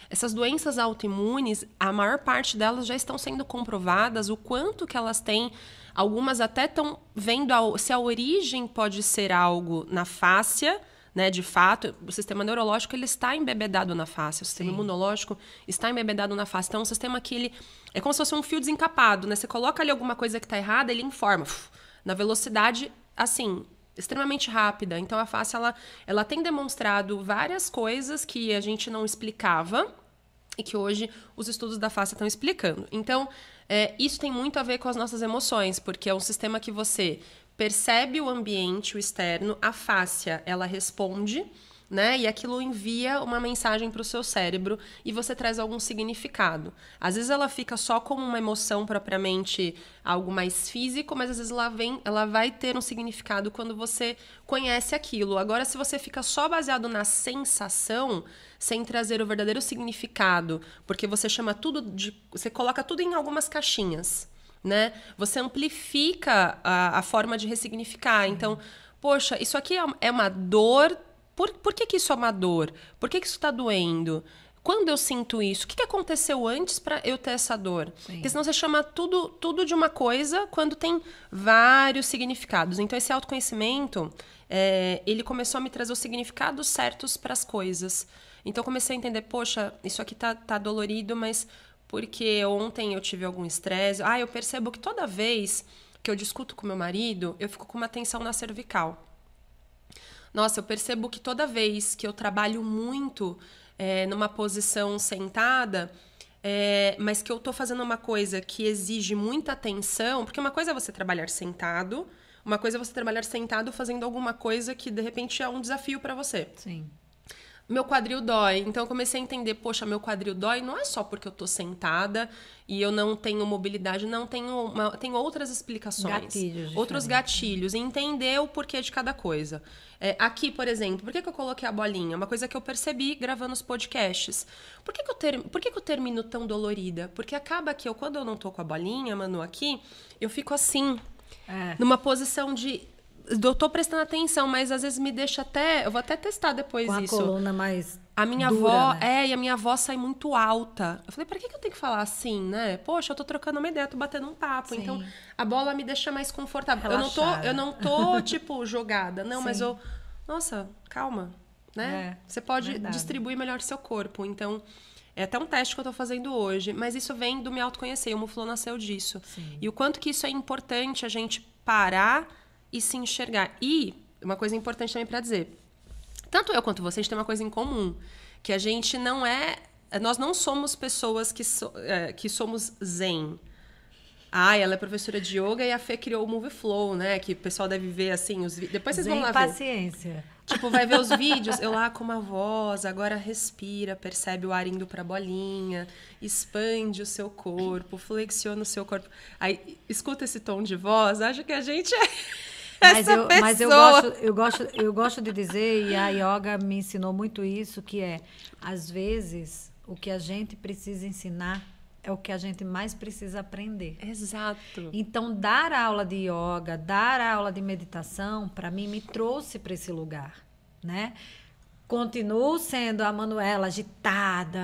Essas doenças autoimunes, a maior parte delas já estão sendo comprovadas, o quanto que elas têm. Algumas até estão vendo se a origem pode ser algo na fáscia, né? De fato, o sistema neurológico, ele está embebedado na fáscia. O sistema imunológico está embebedado na fáscia. Então, é um sistema que ele... É como se fosse um fio desencapado, né? Você coloca ali alguma coisa que está errada, ele informa. Na velocidade, assim, extremamente rápida. Então, a fáscia, ela tem demonstrado várias coisas que a gente não explicava e que hoje os estudos da fáscia estão explicando. Então... isso tem muito a ver com as nossas emoções, porque é um sistema que você percebe o ambiente, o externo, a fáscia, ela responde, né? E aquilo envia uma mensagem para o seu cérebro e você traz algum significado. Às vezes ela fica só como uma emoção propriamente, algo mais físico, mas às vezes ela vai ter um significado quando você conhece aquilo. Agora, se você fica só baseado na sensação, sem trazer o verdadeiro significado, porque você chama você coloca tudo em algumas caixinhas, né? Você amplifica a forma de ressignificar. Então, poxa, isso aqui é uma dor. Por que isso é uma dor? Por que isso está doendo? quando eu sinto isso, o que aconteceu antes para eu ter essa dor? Sim. Porque senão você chama tudo de uma coisa quando tem vários significados. Então, esse autoconhecimento, ele começou a me trazer os significados certos para as coisas. Então, eu comecei a entender, poxa, isso aqui tá dolorido, mas porque ontem eu tive algum estresse. Eu percebo que toda vez que eu discuto com meu marido, eu fico com uma tensão na cervical. Nossa, eu percebo que toda vez que eu trabalho muito numa posição sentada, mas que eu tô fazendo uma coisa que exige muita atenção, porque uma coisa é você trabalhar sentado, uma coisa é você trabalhar sentado fazendo alguma coisa que, de repente, é um desafio para você. Sim. Meu quadril dói. Então, eu comecei a entender, poxa, meu quadril dói não é só porque eu tô sentada e eu não tenho mobilidade, não, tem outras explicações. Gatilhos. Outros gatilhos. E entender o porquê de cada coisa. Aqui, por exemplo, por que eu coloquei a bolinha? Uma coisa que eu percebi gravando os podcasts. Por que eu termino tão dolorida? Porque acaba que quando eu não tô com a bolinha, Manu, aqui, eu fico assim, numa posição de... Eu tô prestando atenção, mas às vezes me deixa até... Eu vou até testar depois com isso. A coluna mais A minha dura, avó... né? E a minha voz sai muito alta. Eu falei, pra que eu tenho que falar assim, né? Poxa, eu tô trocando uma ideia, tô batendo um papo. Sim. Então, a bola me deixa mais confortável. Relaxada. Eu não tô, tipo, jogada. Não, mas Sim. eu... Nossa, calma, né? Você pode distribuir melhor seu corpo. Então, é até um teste que eu tô fazendo hoje. Mas isso vem do me autoconhecer. O Muflo nasceu disso. Sim. E o quanto que isso é importante a gente parar e se enxergar. E uma coisa importante também para dizer, tanto eu quanto você, a gente tem uma coisa em comum, que a gente não nós não somos pessoas que somos zen. Ela é professora de yoga e a Fê criou o Move Flow, né? Que o pessoal deve ver assim, depois vocês vão lá ver. Paciência. Tipo, vai ver os vídeos, eu lá com uma voz, agora respira, percebe o ar indo pra bolinha, expande o seu corpo, flexiona o seu corpo. Aí, escuta esse tom de voz, acha que a gente Mas eu gosto de dizer, e a yoga me ensinou muito isso, que às vezes, o que a gente precisa ensinar é o que a gente mais precisa aprender. Exato. Então, dar aula de yoga, dar aula de meditação, para mim, me trouxe para esse lugar, né? Continuo sendo a Manuela agitada,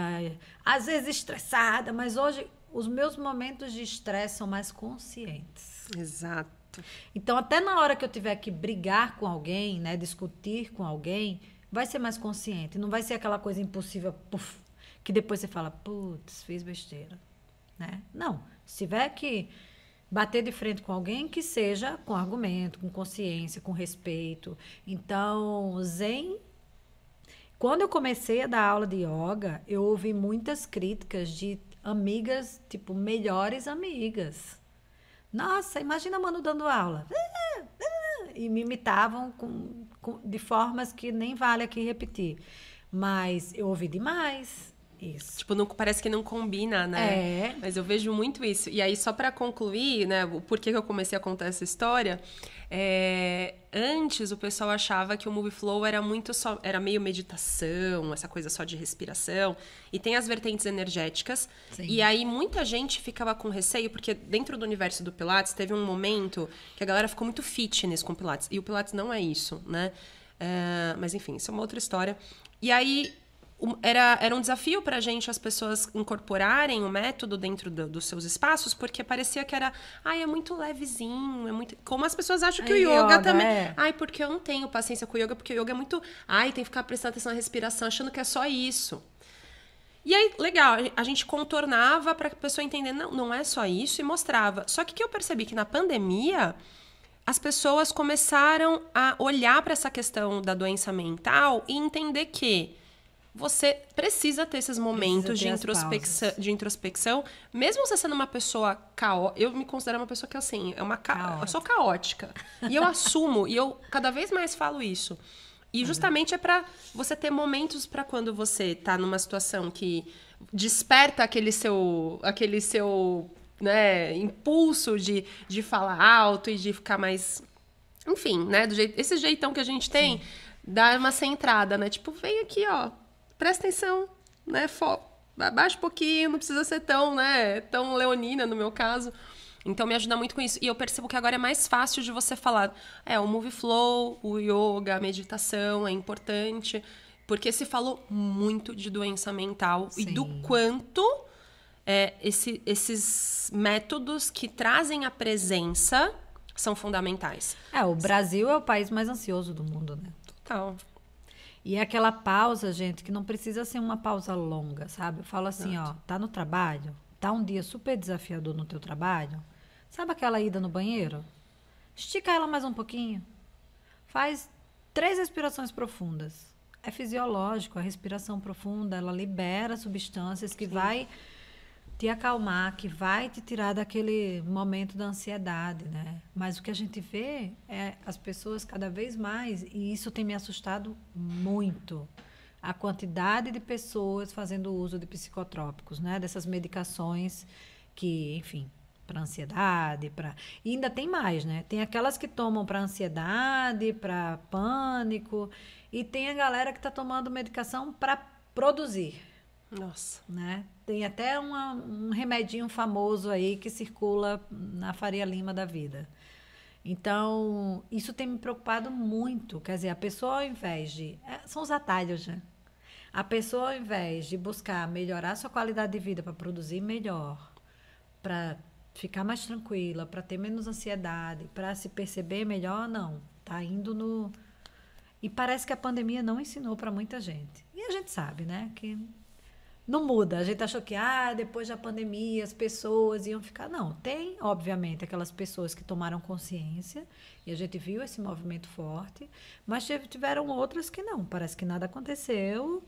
às vezes estressada, mas hoje os meus momentos de estresse são mais conscientes. Exato. Então, até na hora que eu tiver que brigar com alguém, né, discutir com alguém, vai ser mais consciente. Não vai ser aquela coisa impulsiva, puff, que depois você fala, putz, fiz besteira. Né? Não. Se tiver que bater de frente com alguém, que seja com argumento, com consciência, com respeito. Então, Zen... Quando eu comecei a dar aula de yoga, eu ouvi muitas críticas de amigas, tipo, melhores amigas. Nossa, imagina a Manu dando aula. E me imitavam de formas que nem vale aqui repetir. Mas eu ouvi demais isso. Tipo, não, parece que não combina, né? Mas eu vejo muito isso. E aí, só para concluir, né, o porquê que eu comecei a contar essa história, antes o pessoal achava que o Move Flow era meio meditação, essa coisa só de respiração. E tem as vertentes energéticas. Sim. E aí, muita gente ficava com receio, porque dentro do universo do Pilates, teve um momento que a galera ficou muito fitness com o Pilates. E o Pilates não é isso, né? Mas, enfim, isso é uma outra história. E aí... Era um desafio pra gente as pessoas incorporarem o método dentro dos seus espaços, porque parecia que era, é muito levezinho, é muito... Como as pessoas acham que o yoga também... Porque eu não tenho paciência com o yoga, porque o yoga é muito... tem que ficar prestando atenção na respiração, achando que é só isso. E aí, legal, a gente contornava pra a pessoa entender, não é só isso, e mostrava. Só que eu percebi que na pandemia, as pessoas começaram a olhar pra essa questão da doença mental e entender que você precisa ter esses momentos de introspecção, mesmo você sendo uma pessoa caótica. Eu me considero uma pessoa que, assim, eu sou caótica. E eu assumo, e eu cada vez mais falo isso. E justamente é pra você ter momentos pra quando você tá numa situação que desperta aquele seu né, impulso de falar alto e de ficar mais... Enfim, né? Esse jeitão que a gente tem, dá uma centrada, né? Tipo, vem aqui, ó. Presta atenção, né? Abaixa um pouquinho, não precisa ser tão leonina, no meu caso. Então, me ajuda muito com isso. E eu percebo que agora é mais fácil de você falar. O Move Flow, o yoga, a meditação é importante. Porque se falou muito de doença mental Sim. e do quanto esses métodos que trazem a presença são fundamentais. O Brasil é o país mais ansioso do mundo, né? Total. E é aquela pausa, gente, que não precisa ser uma pausa longa, sabe? Eu falo assim, tá no trabalho, tá um dia super desafiador no teu trabalho, sabe aquela ida no banheiro? Estica ela mais um pouquinho. Faz 3 respirações profundas. É fisiológico, a respiração profunda, ela libera substâncias que vai te acalmar, que vai te tirar daquele momento da ansiedade, né? Mas o que a gente vê é as pessoas cada vez mais, e isso tem me assustado muito, a quantidade de pessoas fazendo uso de psicotrópicos, né? Dessas medicações que, enfim, para ansiedade, e ainda tem mais, né? Tem aquelas que tomam para ansiedade, para pânico, e tem a galera que está tomando medicação para produzir. Nossa. Né? Tem até um remedinho famoso aí que circula na Faria Lima da vida. Então, isso tem me preocupado muito. Quer dizer, a pessoa ao invés de... são os atalhos, né? A pessoa ao invés de buscar melhorar sua qualidade de vida para produzir melhor, para ficar mais tranquila, para ter menos ansiedade, para se perceber melhor, não. Tá indo no... E parece que a pandemia não ensinou para muita gente. E a gente sabe, né? Que não muda. A gente achou que depois da pandemia as pessoas iam ficar... Não, tem, obviamente, aquelas pessoas que tomaram consciência e a gente viu esse movimento forte, mas tiveram outras que não. Parece que nada aconteceu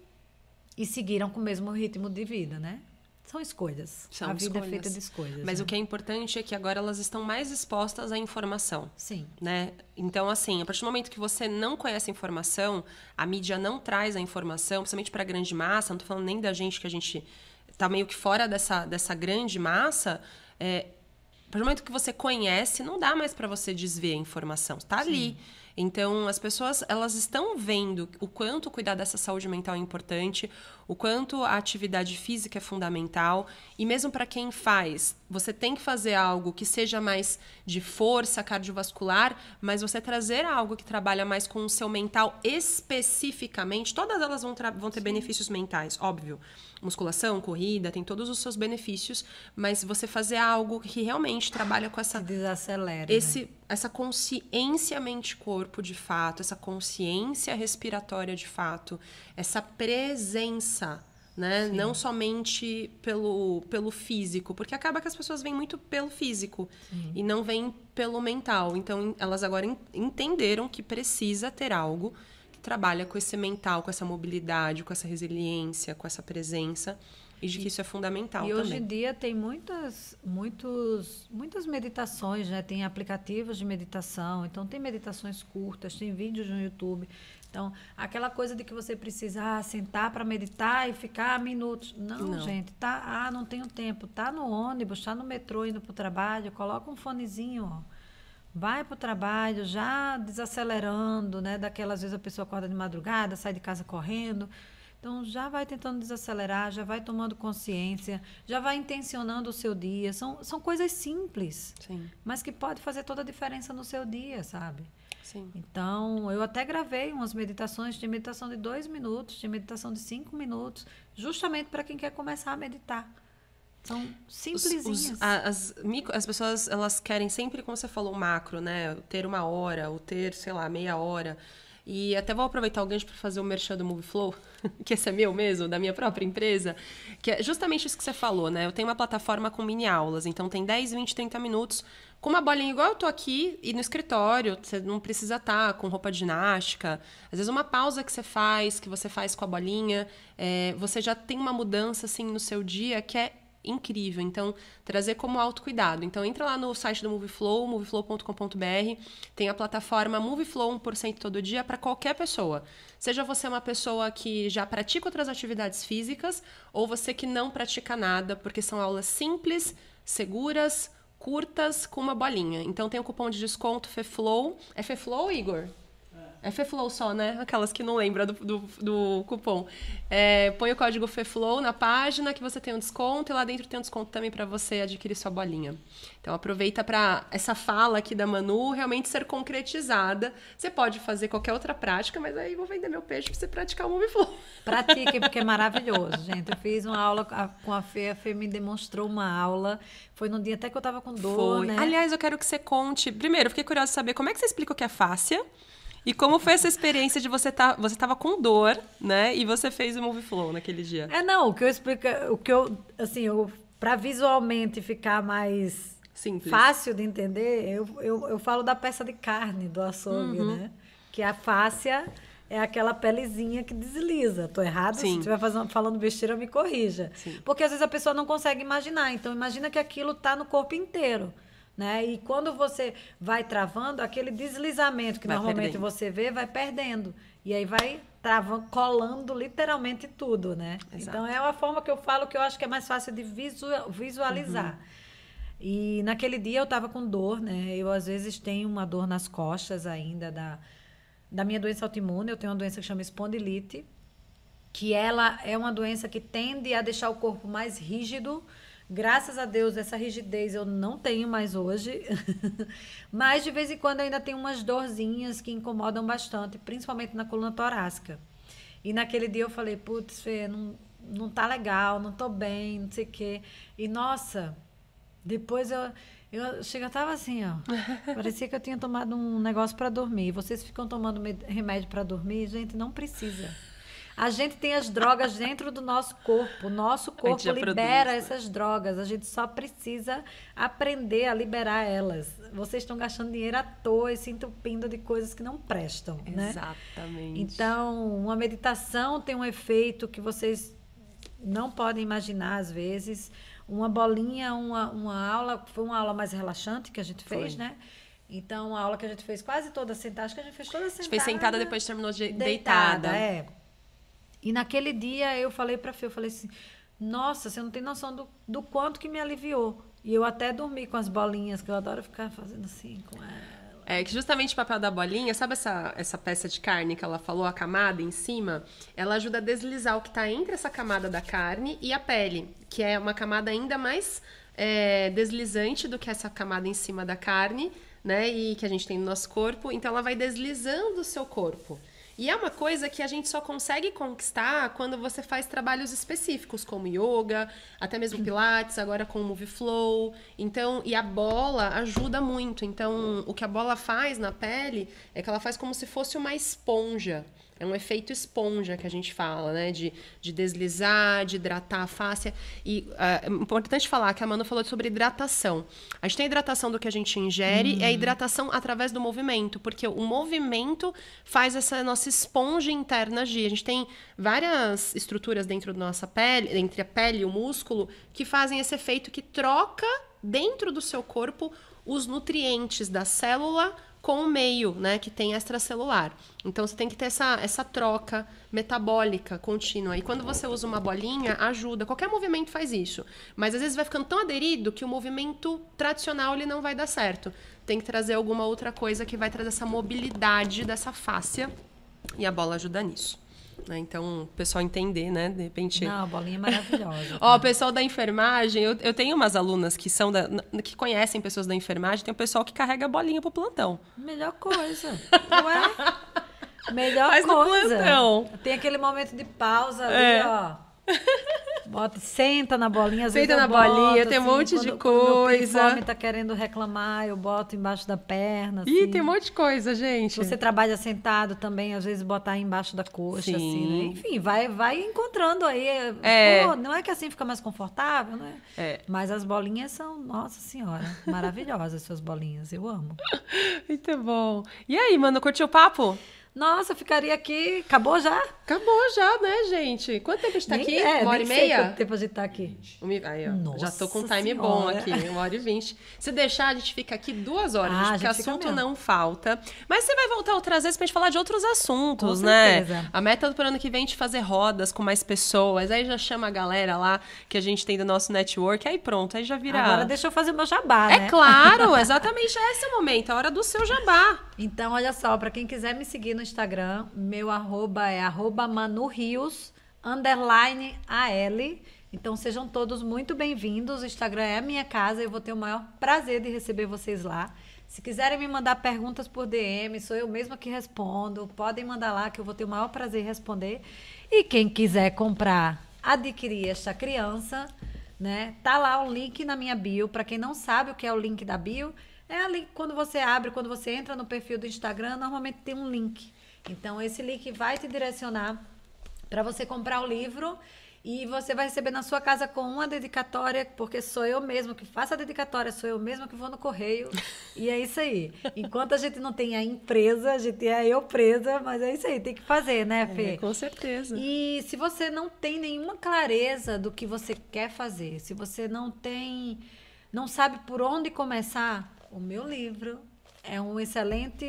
e seguiram com o mesmo ritmo de vida, né? São escolhas. A vida é feita de escolhas. Mas né? O que é importante é que agora elas estão mais expostas à informação. Sim. Né? Então, assim, a partir do momento que você não conhece a informação, a mídia não traz a informação, principalmente para a grande massa, não estou falando nem da gente, que a gente está meio que fora dessa grande massa, a partir do momento que você conhece, não dá mais para você desver a informação. Está ali. Então, as pessoas, elas estão vendo o quanto cuidar dessa saúde mental é importante, o quanto a atividade física é fundamental. E mesmo para quem faz, você tem que fazer algo que seja mais de força cardiovascular, mas você trazer algo que trabalha mais com o seu mental especificamente, todas elas vão ter benefícios mentais, óbvio. Musculação, corrida, tem todos os seus benefícios, mas você fazer algo que realmente trabalha com essa... Se desacelera, essa consciência mente-corpo de fato, essa consciência respiratória de fato, essa presença, né? Não somente pelo físico, porque acaba que as pessoas vêm muito pelo físico e não vêm pelo mental. Então, elas agora entenderam que precisa ter algo que trabalha com esse mental, com essa mobilidade, com essa resiliência, com essa presença. E de que isso é fundamental também. E hoje em dia tem muitas meditações, né? Tem aplicativos de meditação, então tem meditações curtas, tem vídeos no YouTube. Então, aquela coisa de que você precisa sentar para meditar e ficar minutos. Não, gente, não tenho tempo. Tá no ônibus, tá no metrô indo para o trabalho, coloca um fonezinho, ó. Vai para o trabalho já desacelerando, né? Daquelas vezes a pessoa acorda de madrugada, sai de casa correndo. Então, já vai tentando desacelerar, já vai tomando consciência, já vai intencionando o seu dia. São coisas simples, mas que pode fazer toda a diferença no seu dia, sabe? Sim. Então, eu até gravei umas meditações, tinha meditação de 2 minutos, tinha meditação de 5 minutos, justamente para quem quer começar a meditar. São simplesinhas. As pessoas, elas querem sempre, como você falou, macro, né? Ter 1 hora, ou ter, sei lá, meia hora. E até vou aproveitar o gancho para fazer o merchan do MoveFlow, que esse é meu mesmo, da minha própria empresa, que é justamente isso que você falou, né? Eu tenho uma plataforma com mini aulas, então tem 10, 20, 30 minutos com uma bolinha igual eu tô aqui e no escritório, você não precisa estar com roupa de ginástica. Às vezes uma pausa que você faz com a bolinha, você já tem uma mudança assim no seu dia que é incrível. Então, trazer como autocuidado. Então, entra lá no site do MoveFlow, moveflow.com.br. Tem a plataforma MoveFlow 1% todo dia para qualquer pessoa. Seja você uma pessoa que já pratica outras atividades físicas ou você que não pratica nada, porque são aulas simples, seguras, curtas, com uma bolinha. Então, tem o cupom de desconto FEFLOW. É FEFLOW, Igor? É FEFLOW só, né? Aquelas que não lembram do cupom. Põe o código FEFLOW na página que você tem um desconto e lá dentro tem um desconto também para você adquirir sua bolinha. Então aproveita para essa fala aqui da Manu realmente ser concretizada. Você pode fazer qualquer outra prática, mas aí vou vender meu peixe para você praticar o MoveFlow. Pratiquem, porque é maravilhoso, gente. Eu fiz uma aula com a Fê me demonstrou uma aula. Foi num dia até que eu tava com dor, né? Aliás, eu quero que você conte. Primeiro, eu fiquei curiosa de saber como é que você explica o que é fáscia. E como foi essa experiência de você estava com dor, né? E você fez o MoveFlow naquele dia? Não, o que eu explico, para visualmente ficar mais simples, fácil de entender, eu falo da peça de carne do açougue, né? Que a fáscia é aquela pelezinha que desliza. Tô errado? Sim. Se estiver falando besteira, me corrija. Sim. Porque às vezes a pessoa não consegue imaginar. Então, imagina que aquilo tá no corpo inteiro. Né? E quando você vai travando, aquele deslizamento que normalmente perdendo. Você vê, vai perdendo. E aí vai travando, colando literalmente tudo, né? Exato. Então, é uma forma que eu falo que eu acho que é mais fácil de visualizar. E naquele dia eu estava com dor, né? Eu, às vezes, tenho uma dor nas costas ainda da minha doença autoimune. Eu tenho uma doença que chama espondilite, que ela é uma doença que tende a deixar o corpo mais rígido. Graças a Deus, essa rigidez eu não tenho mais hoje. Mas, de vez em quando, eu ainda tenho umas dorzinhas que incomodam bastante, principalmente na coluna torácica. E naquele dia eu falei, putz, Fê, não tá legal, não tô bem, não sei o quê. E, nossa, depois eu tava assim, ó. Parecia que eu tinha tomado um negócio para dormir. Vocês ficam tomando remédio para dormir? Gente, não precisa. A gente tem as drogas dentro do nosso corpo. O nosso corpo libera essas drogas. A gente só precisa aprender a liberar elas. Vocês estão gastando dinheiro à toa e se entupindo de coisas que não prestam, né? Exatamente. Então, uma meditação tem um efeito que vocês não podem imaginar, às vezes. Uma bolinha, uma aula... Foi uma aula mais relaxante que a gente fez, né? Então, a aula que a gente fez quase toda sentada. Acho que a gente fez toda sentada. A gente fez sentada, depois terminou deitada. E naquele dia eu falei pra Fê, eu falei assim, nossa, você não tem noção do quanto que me aliviou. E eu até dormi com as bolinhas, que eu adoro ficar fazendo assim com ela. Que justamente o papel da bolinha, sabe essa peça de carne que ela falou, a camada em cima? Ela ajuda a deslizar o que tá entre essa camada da carne e a pele, que é uma camada ainda mais deslizante do que essa camada em cima da carne, né? E que a gente tem no nosso corpo. Então ela vai deslizando o seu corpo. E é uma coisa que a gente só consegue conquistar quando você faz trabalhos específicos, como yoga, até mesmo pilates, agora com o MoveFlow. Então, e a bola ajuda muito. Então, o que a bola faz na pele é que ela faz como se fosse uma esponja. É um efeito esponja que a gente fala, né? De deslizar, de hidratar a face. E é importante falar que a Manu falou sobre hidratação. A gente tem a hidratação do que a gente ingere e a hidratação através do movimento. Porque o movimento faz essa nossa esponja interna agir. A gente tem várias estruturas dentro da nossa pele, entre a pele e o músculo, que fazem esse efeito que troca dentro do seu corpo os nutrientes da célula com o meio, né, que tem extracelular. Então, você tem que ter essa troca metabólica contínua. E quando você usa uma bolinha, ajuda. Qualquer movimento faz isso. Mas, às vezes, vai ficando tão aderido que o movimento tradicional ele não vai dar certo. Tem que trazer alguma outra coisa que vai trazer essa mobilidade dessa fáscia. E a bola ajuda nisso. Então, o pessoal entender, né? De repente... Não, a bolinha é maravilhosa. O pessoal da enfermagem... Eu tenho umas alunas que são que conhecem pessoas da enfermagem. Tem um pessoal que carrega a bolinha pro plantão. Melhor coisa. Não é? Melhor Faz coisa. No plantão. Tem aquele momento de pausa ali, ó. Senta na bolinha, às vezes eu bolinha, boto, tem assim, um monte de coisa. coisa. O homem tá querendo reclamar, eu boto embaixo da perna. Ih, assim. tem um monte de coisa, gente. Você trabalha sentado também, às vezes botar embaixo da coxa, Sim. assim, né? Enfim, vai encontrando aí. Pô, não é que assim fica mais confortável, né? Mas as bolinhas são, nossa senhora, maravilhosas suas bolinhas, eu amo. Muito bom. E aí, mano, curtiu o papo? Nossa, ficaria aqui. Acabou já? Acabou já, né, gente? Quanto tempo a gente tá aqui? 1h30? Quanto tempo a gente tá aqui? Aí, ó. Nossa já tô com um time senhora. bom aqui, 1h20. Se deixar, a gente fica aqui 2 horas, porque assunto não falta. Mas você vai voltar outras vezes pra gente falar de outros assuntos, com né? certeza. A meta pro ano que vem é de fazer rodas com mais pessoas. Aí já chama a galera lá que a gente tem do nosso network. Aí pronto, aí já vira... Agora deixa eu fazer o meu jabá, né? É claro, exatamente. Esse é o momento, a hora do seu jabá. Então, olha só, pra quem quiser me seguir no Instagram. Meu arroba é @manurios_AL. Então, sejam todos muito bem-vindos. O Instagram é a minha casa. Eu vou ter o maior prazer de receber vocês lá. Se quiserem me mandar perguntas por DM, sou eu mesma que respondo. Podem mandar lá que eu vou ter o maior prazer em responder. E quem quiser comprar, adquirir esta criança, né? Tá lá o link na minha bio. Para quem não sabe o que é o link da bio, é ali quando você abre, quando você entra no perfil do Instagram, normalmente tem um link. Então, esse link vai te direcionar para você comprar o livro. E você vai receber na sua casa com uma dedicatória, porque sou eu mesmo que faço a dedicatória, sou eu mesmo que vou no correio. E é isso aí. Enquanto a gente não tem a empresa, a gente é eu presa, mas é isso aí, tem que fazer, né, Fê? Com certeza. E se você não tem nenhuma clareza do que você quer fazer, se você não sabe por onde começar, o meu livro é uma excelente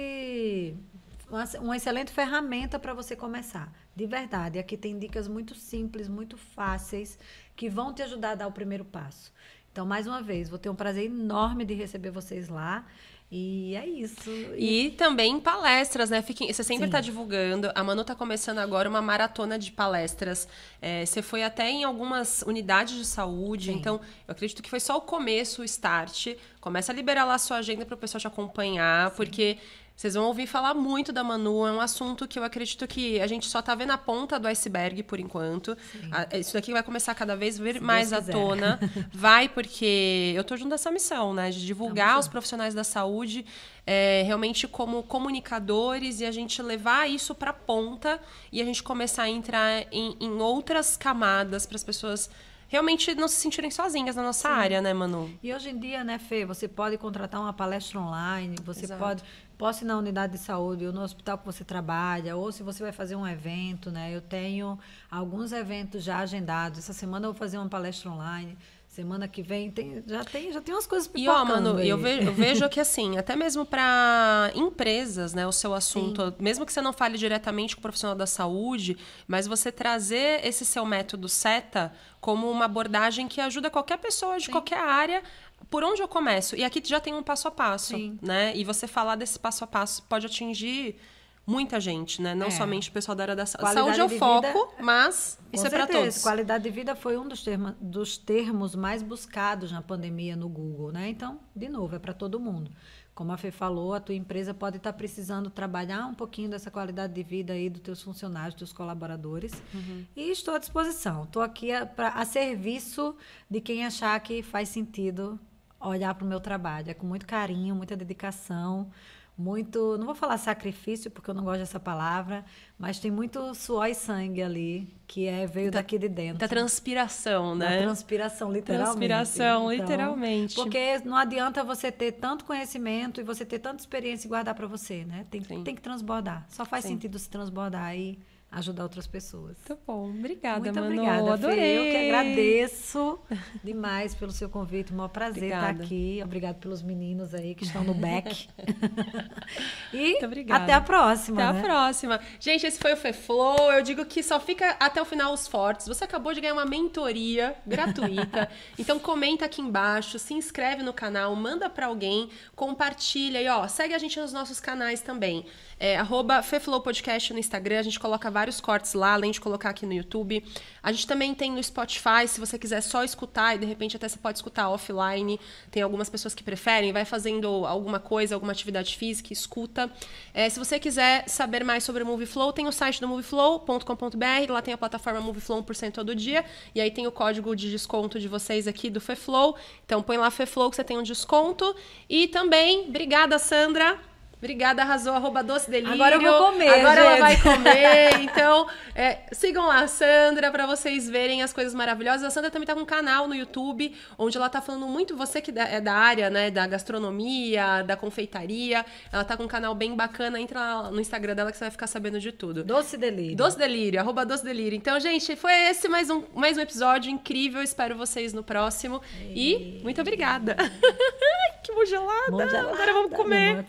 ferramenta para você começar. De verdade, aqui tem dicas muito simples, muito fáceis, que vão te ajudar a dar o primeiro passo. Então, mais uma vez, vou ter um prazer enorme de receber vocês lá. E é isso. E também palestras, né? Você sempre está divulgando. A Manu está começando agora uma maratona de palestras. Você foi até em algumas unidades de saúde. Sim. Então, eu acredito que foi só o começo, o start. Começa a liberar lá a sua agenda para o pessoal te acompanhar, porque vocês vão ouvir falar muito da Manu. É um assunto que eu acredito que a gente só tá vendo a ponta do iceberg por enquanto. Isso daqui vai começar a cada vez vir mais à tona. Vai, porque eu tô junto dessa missão, né? De divulgar os profissionais da saúde realmente como comunicadores e a gente levar isso pra ponta e a gente começar a entrar em outras camadas para as pessoas realmente não se sentirem sozinhas na nossa área, né, Manu? E hoje em dia, né, Fê, você pode contratar uma palestra online, você posso ir na unidade de saúde ou no hospital que você trabalha, ou se você vai fazer um evento, né? Eu tenho alguns eventos já agendados. Essa semana eu vou fazer uma palestra online. Semana que vem já tem umas coisas pipocando. E, Manu, eu vejo que, assim, até mesmo para empresas, né, o seu assunto, mesmo que você não fale diretamente com o profissional da saúde, mas você trazer esse seu método SETA como uma abordagem que ajuda qualquer pessoa de qualquer área. Por onde eu começo? E aqui já tem um passo a passo, né? E você falar desse passo a passo pode atingir muita gente, né? Não somente o pessoal da área da saúde. Saúde é o foco, mas isso é para todos. Qualidade de vida foi um dos termos mais buscados na pandemia no Google, né? Então, de novo, é para todo mundo. Como a Fê falou, a tua empresa pode estar precisando trabalhar um pouquinho dessa qualidade de vida aí dos teus funcionários, dos teus colaboradores. E estou à disposição. Estou aqui a serviço de quem achar que faz sentido olhar para o meu trabalho. É com muito carinho, muita dedicação, muito... Não vou falar sacrifício, porque eu não gosto dessa palavra, mas tem muito suor e sangue ali, que veio daqui de dentro. Da transpiração, né? Da transpiração, literalmente. Transpiração, literalmente. Porque não adianta você ter tanto conhecimento e você ter tanta experiência e guardar para você, né? Tem que transbordar. Só faz sentido se transbordar e ajudar outras pessoas. Muito bom. Obrigada, muito Manu. Obrigada, adorei. Fê. Eu que agradeço demais pelo seu convite. Um maior prazer estar aqui. Obrigada pelos meninos aí que estão no back. E até a próxima. Até a próxima. Gente, esse foi o FeFlow. Eu digo que só fica até o final os fortes. Você acabou de ganhar uma mentoria gratuita. Então comenta aqui embaixo, se inscreve no canal, manda pra alguém, compartilha e segue a gente nos nossos canais também. @FeFlow Podcast no Instagram, a gente coloca vários cortes lá, além de colocar aqui no YouTube. A gente também tem no Spotify, se você quiser só escutar, e de repente até você pode escutar offline. Tem algumas pessoas que preferem, vai fazendo alguma coisa, alguma atividade física, escuta. Se você quiser saber mais sobre o Moviflow, tem o site do moviflow.com.br, lá tem a plataforma Moviflow 1% todo dia, e aí tem o código de desconto de vocês aqui do FeFlow. Então põe lá FeFlow que você tem um desconto. E também, obrigada, Sandra. Obrigada, arrasou, @docedelírio. Agora eu vou comer, Agora gente. ela vai comer. Então, sigam lá a Sandra para vocês verem as coisas maravilhosas. A Sandra também tá com um canal no YouTube, onde ela tá falando muito, você que é da área, né, da gastronomia, da confeitaria. Ela tá com um canal bem bacana. Entra lá no Instagram dela que você vai ficar sabendo de tudo. Doce Delírio. Doce Delírio, @docedelírio. Então, gente, foi esse mais um episódio incrível. Espero vocês no próximo. E muito obrigada. Que gelada. Agora vamos comer.